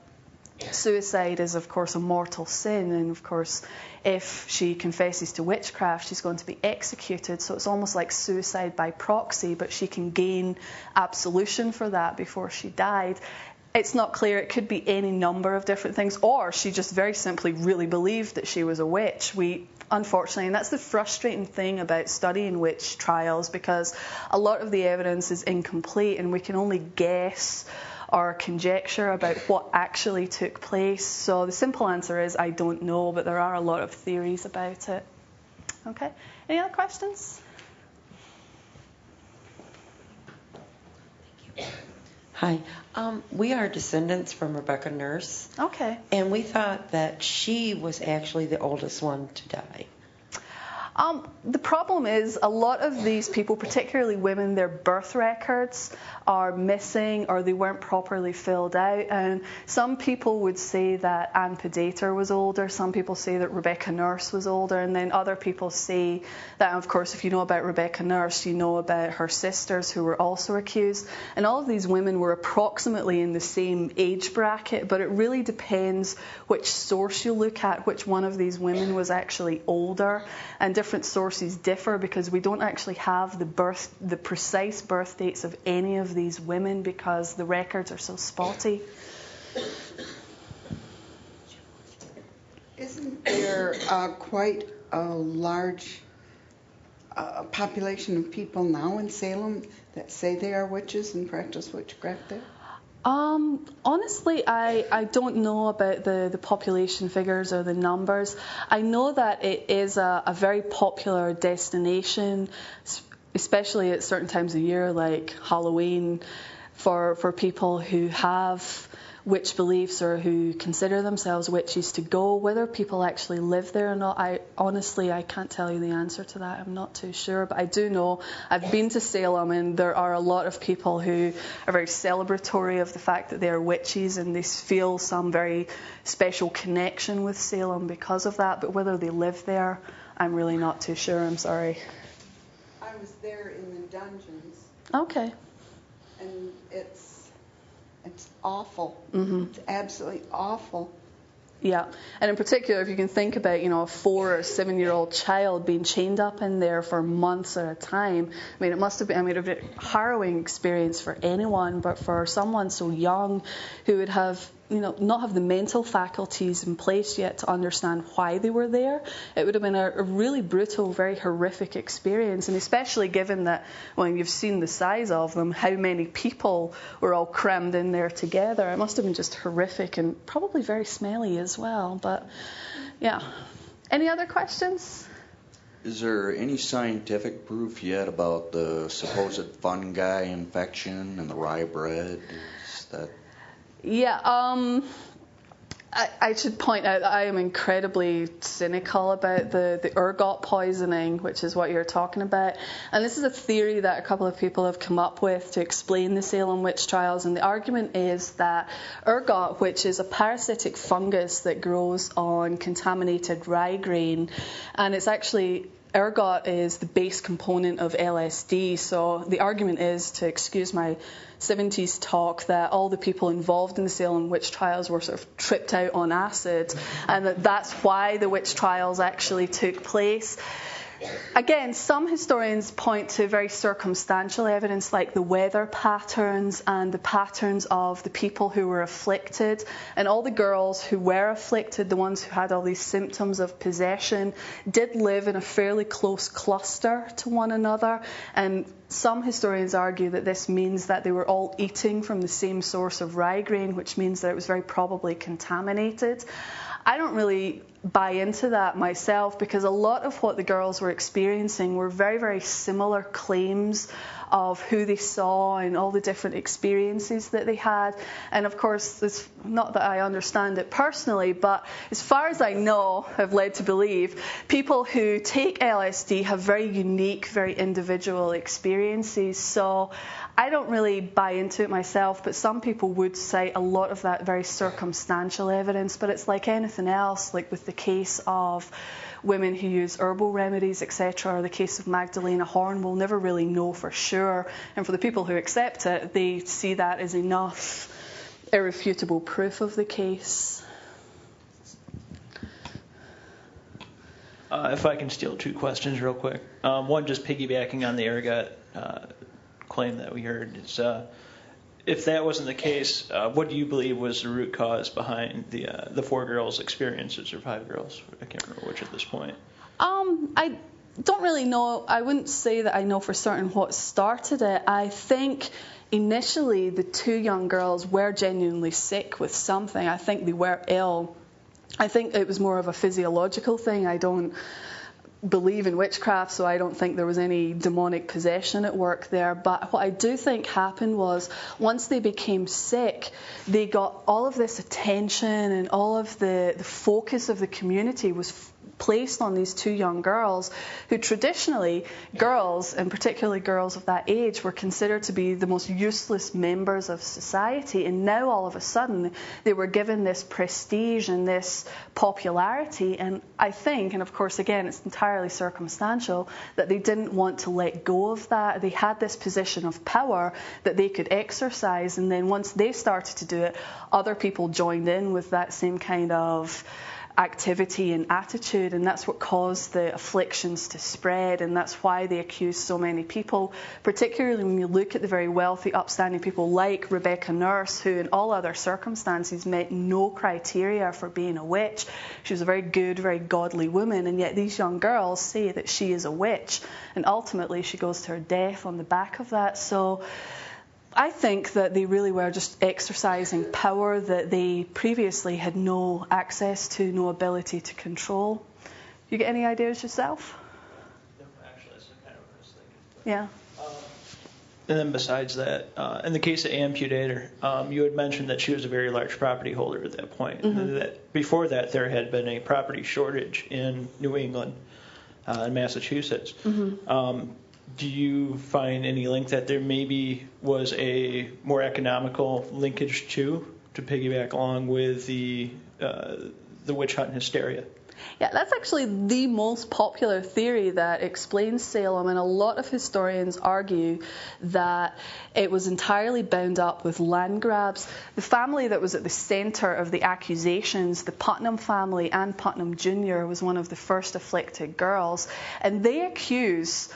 suicide is, of course, a mortal sin, and, of course, if she confesses to witchcraft, she's going to be executed. So it's almost like suicide by proxy, but she can gain absolution for that before she died. It's not clear. It could be any number of different things, or she just very simply really believed that she was a witch. Unfortunately, and that's the frustrating thing about studying witch trials, because a lot of the evidence is incomplete, and we can only guess or conjecture about what actually took place. So the simple answer is I don't know, but there are a lot of theories about it. Okay, any other questions? Hi. We are descendants from Rebecca Nurse. Okay. And we thought that she was actually the oldest one to die. The problem is a lot of these people, particularly women, their birth records are missing or they weren't properly filled out. And some people would say that Anne Pedator was older. Some people say that Rebecca Nurse was older. And then other people say that, of course, if you know about Rebecca Nurse, you know about her sisters who were also accused. And all of these women were approximately in the same age bracket, but it really depends which source you look at, which one of these women was actually older. And different sources differ because we don't actually have the precise birth dates of any of these women because the records are so spotty. Isn't there quite a large population of people now in Salem that say they are witches and practice witchcraft there? Honestly, I don't know about the population figures or the numbers. I know that it is a very popular destination, especially at certain times of year like Halloween, for people who have witch beliefs or who consider themselves witches to go. Whether people actually live there or not, I can't tell you the answer to that. I'm not too sure, but I do know I've been to Salem and there are a lot of people who are very celebratory of the fact that they're witches and they feel some very special connection with Salem because of that, but whether they live there, I'm really not too sure. I'm sorry. I was there in the dungeons. Okay. And it's awful. Mm-hmm. It's absolutely awful. Yeah, and in particular, if you can think about, a 4 or 7-year-old child being chained up in there for months at a time. I mean, it must have been, a very harrowing experience for anyone, but for someone so young who would have, not have the mental faculties in place yet to understand why they were there, it would have been a really brutal, very horrific experience. And especially given that, when you've seen the size of them, how many people were all crammed in there together. It must have been just horrific and probably very smelly as well. But, yeah. Any other questions? Is there any scientific proof yet about the supposed fungi infection and the rye bread? Is that... Yeah, I should point out that I am incredibly cynical about the ergot poisoning, which is what you're talking about. And this is a theory that a couple of people have come up with to explain the Salem witch trials. And the argument is that ergot, which is a parasitic fungus that grows on contaminated rye grain, and it's actually ergot is the base component of LSD. So the argument is, to excuse my 70s talk, that all the people involved in the Salem witch trials were sort of tripped out on acid, and that's why the witch trials actually took place. Again, some historians point to very circumstantial evidence, like the weather patterns and the patterns of the people who were afflicted. And all the girls who were afflicted, the ones who had all these symptoms of possession, did live in a fairly close cluster to one another. And some historians argue that this means that they were all eating from the same source of rye grain, which means that it was very probably contaminated. I don't really buy into that myself, because a lot of what the girls were experiencing were very, very similar claims of who they saw and all the different experiences that they had. And of course, it's not that I understand it personally, but as far as I know, I've led to believe, people who take LSD have very unique, very individual experiences. So I don't really buy into it myself, but some people would cite a lot of that very circumstantial evidence. But it's like anything else, like with the case of women who use herbal remedies, etc., or the case of Magdalena Horn, we'll never really know for sure. And for the people who accept it, they see that as enough irrefutable proof of the case. If I can steal two questions real quick. One, just piggybacking on the ergot claim that we heard, is if that wasn't the case, what do you believe was the root cause behind the 4 girls' experiences, or 5 girls? I can't remember which at this point. I don't really know. I wouldn't say that I know for certain what started it. I think initially the 2 young girls were genuinely sick with something. I think they were ill. I think it was more of a physiological thing. I don't believe in witchcraft, so I don't think there was any demonic possession at work there. But what I do think happened was, once they became sick, they got all of this attention, and all of the focus of the community was placed on these 2 young girls, who traditionally, girls, and particularly girls of that age, were considered to be the most useless members of society. And now all of a sudden they were given this prestige and this popularity. And I think, and of course again it's entirely circumstantial, that they didn't want to let go of that. They had this position of power that they could exercise, and then once they started to do it, other people joined in with that same kind of activity and attitude, and that's what caused the afflictions to spread, and that's why they accused so many people, particularly when you look at the very wealthy, upstanding people like Rebecca Nurse, who in all other circumstances met no criteria for being a witch. She was a very good, very godly woman, and yet these young girls say that she is a witch, and ultimately she goes to her death on the back of that. So I think that they really were just exercising power that they previously had no access to, no ability to control. You get any ideas yourself? No, actually, that's kind of what I was thinking. Yeah. And then besides that, in the case of Amputator, you had mentioned that she was a very large property holder at that point. Mm-hmm. And that before that, there had been a property shortage in New England and Massachusetts. Mm-hmm. Do you find any link that there maybe was a more economical linkage to piggyback along with the witch hunt and hysteria? Yeah, that's actually the most popular theory that explains Salem, and a lot of historians argue that it was entirely bound up with land grabs. The family that was at the centre of the accusations, the Putnam family, Anne Putnam Jr., was one of the first afflicted girls, and they accuse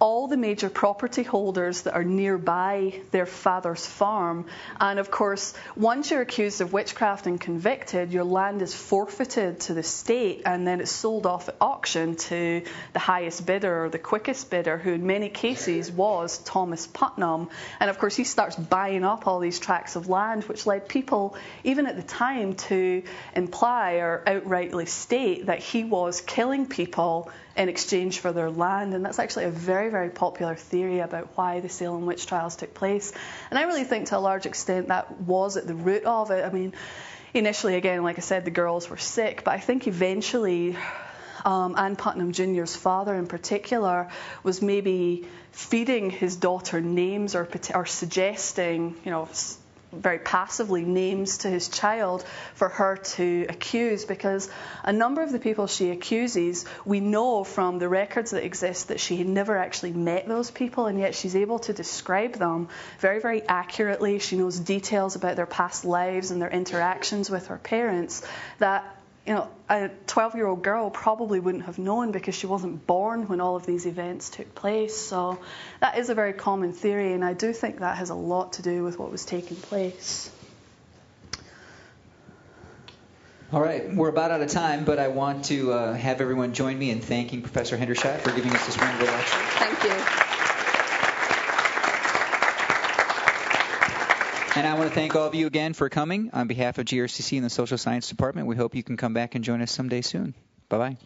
all the major property holders that are nearby their father's farm. And of course, once you're accused of witchcraft and convicted, your land is forfeited to the state, and then it's sold off at auction to the highest bidder or the quickest bidder, who in many cases was Thomas Putnam. And of course, he starts buying up all these tracts of land, which led people, even at the time, to imply or outrightly state that he was killing people in exchange for their land. And that's actually a very, very popular theory about why the Salem witch trials took place. And I really think to a large extent that was at the root of it. I mean, initially, again, like I said, the girls were sick, but I think eventually Anne Putnam Jr.'s father in particular was maybe feeding his daughter names or suggesting, very passively names to his child for her to accuse, because a number of the people she accuses, we know from the records that exist that she had never actually met those people, and yet she's able to describe them very, very accurately. She knows details about their past lives and their interactions with her parents that, you know, a 12-year-old girl probably wouldn't have known because she wasn't born when all of these events took place. So that is a very common theory, and I do think that has a lot to do with what was taking place. All right, we're about out of time, but I want to have everyone join me in thanking Professor Hendershot for giving us this wonderful lecture. Thank you. And I want to thank all of you again for coming on behalf of GRCC and the Social Science Department. We hope you can come back and join us someday soon. Bye-bye.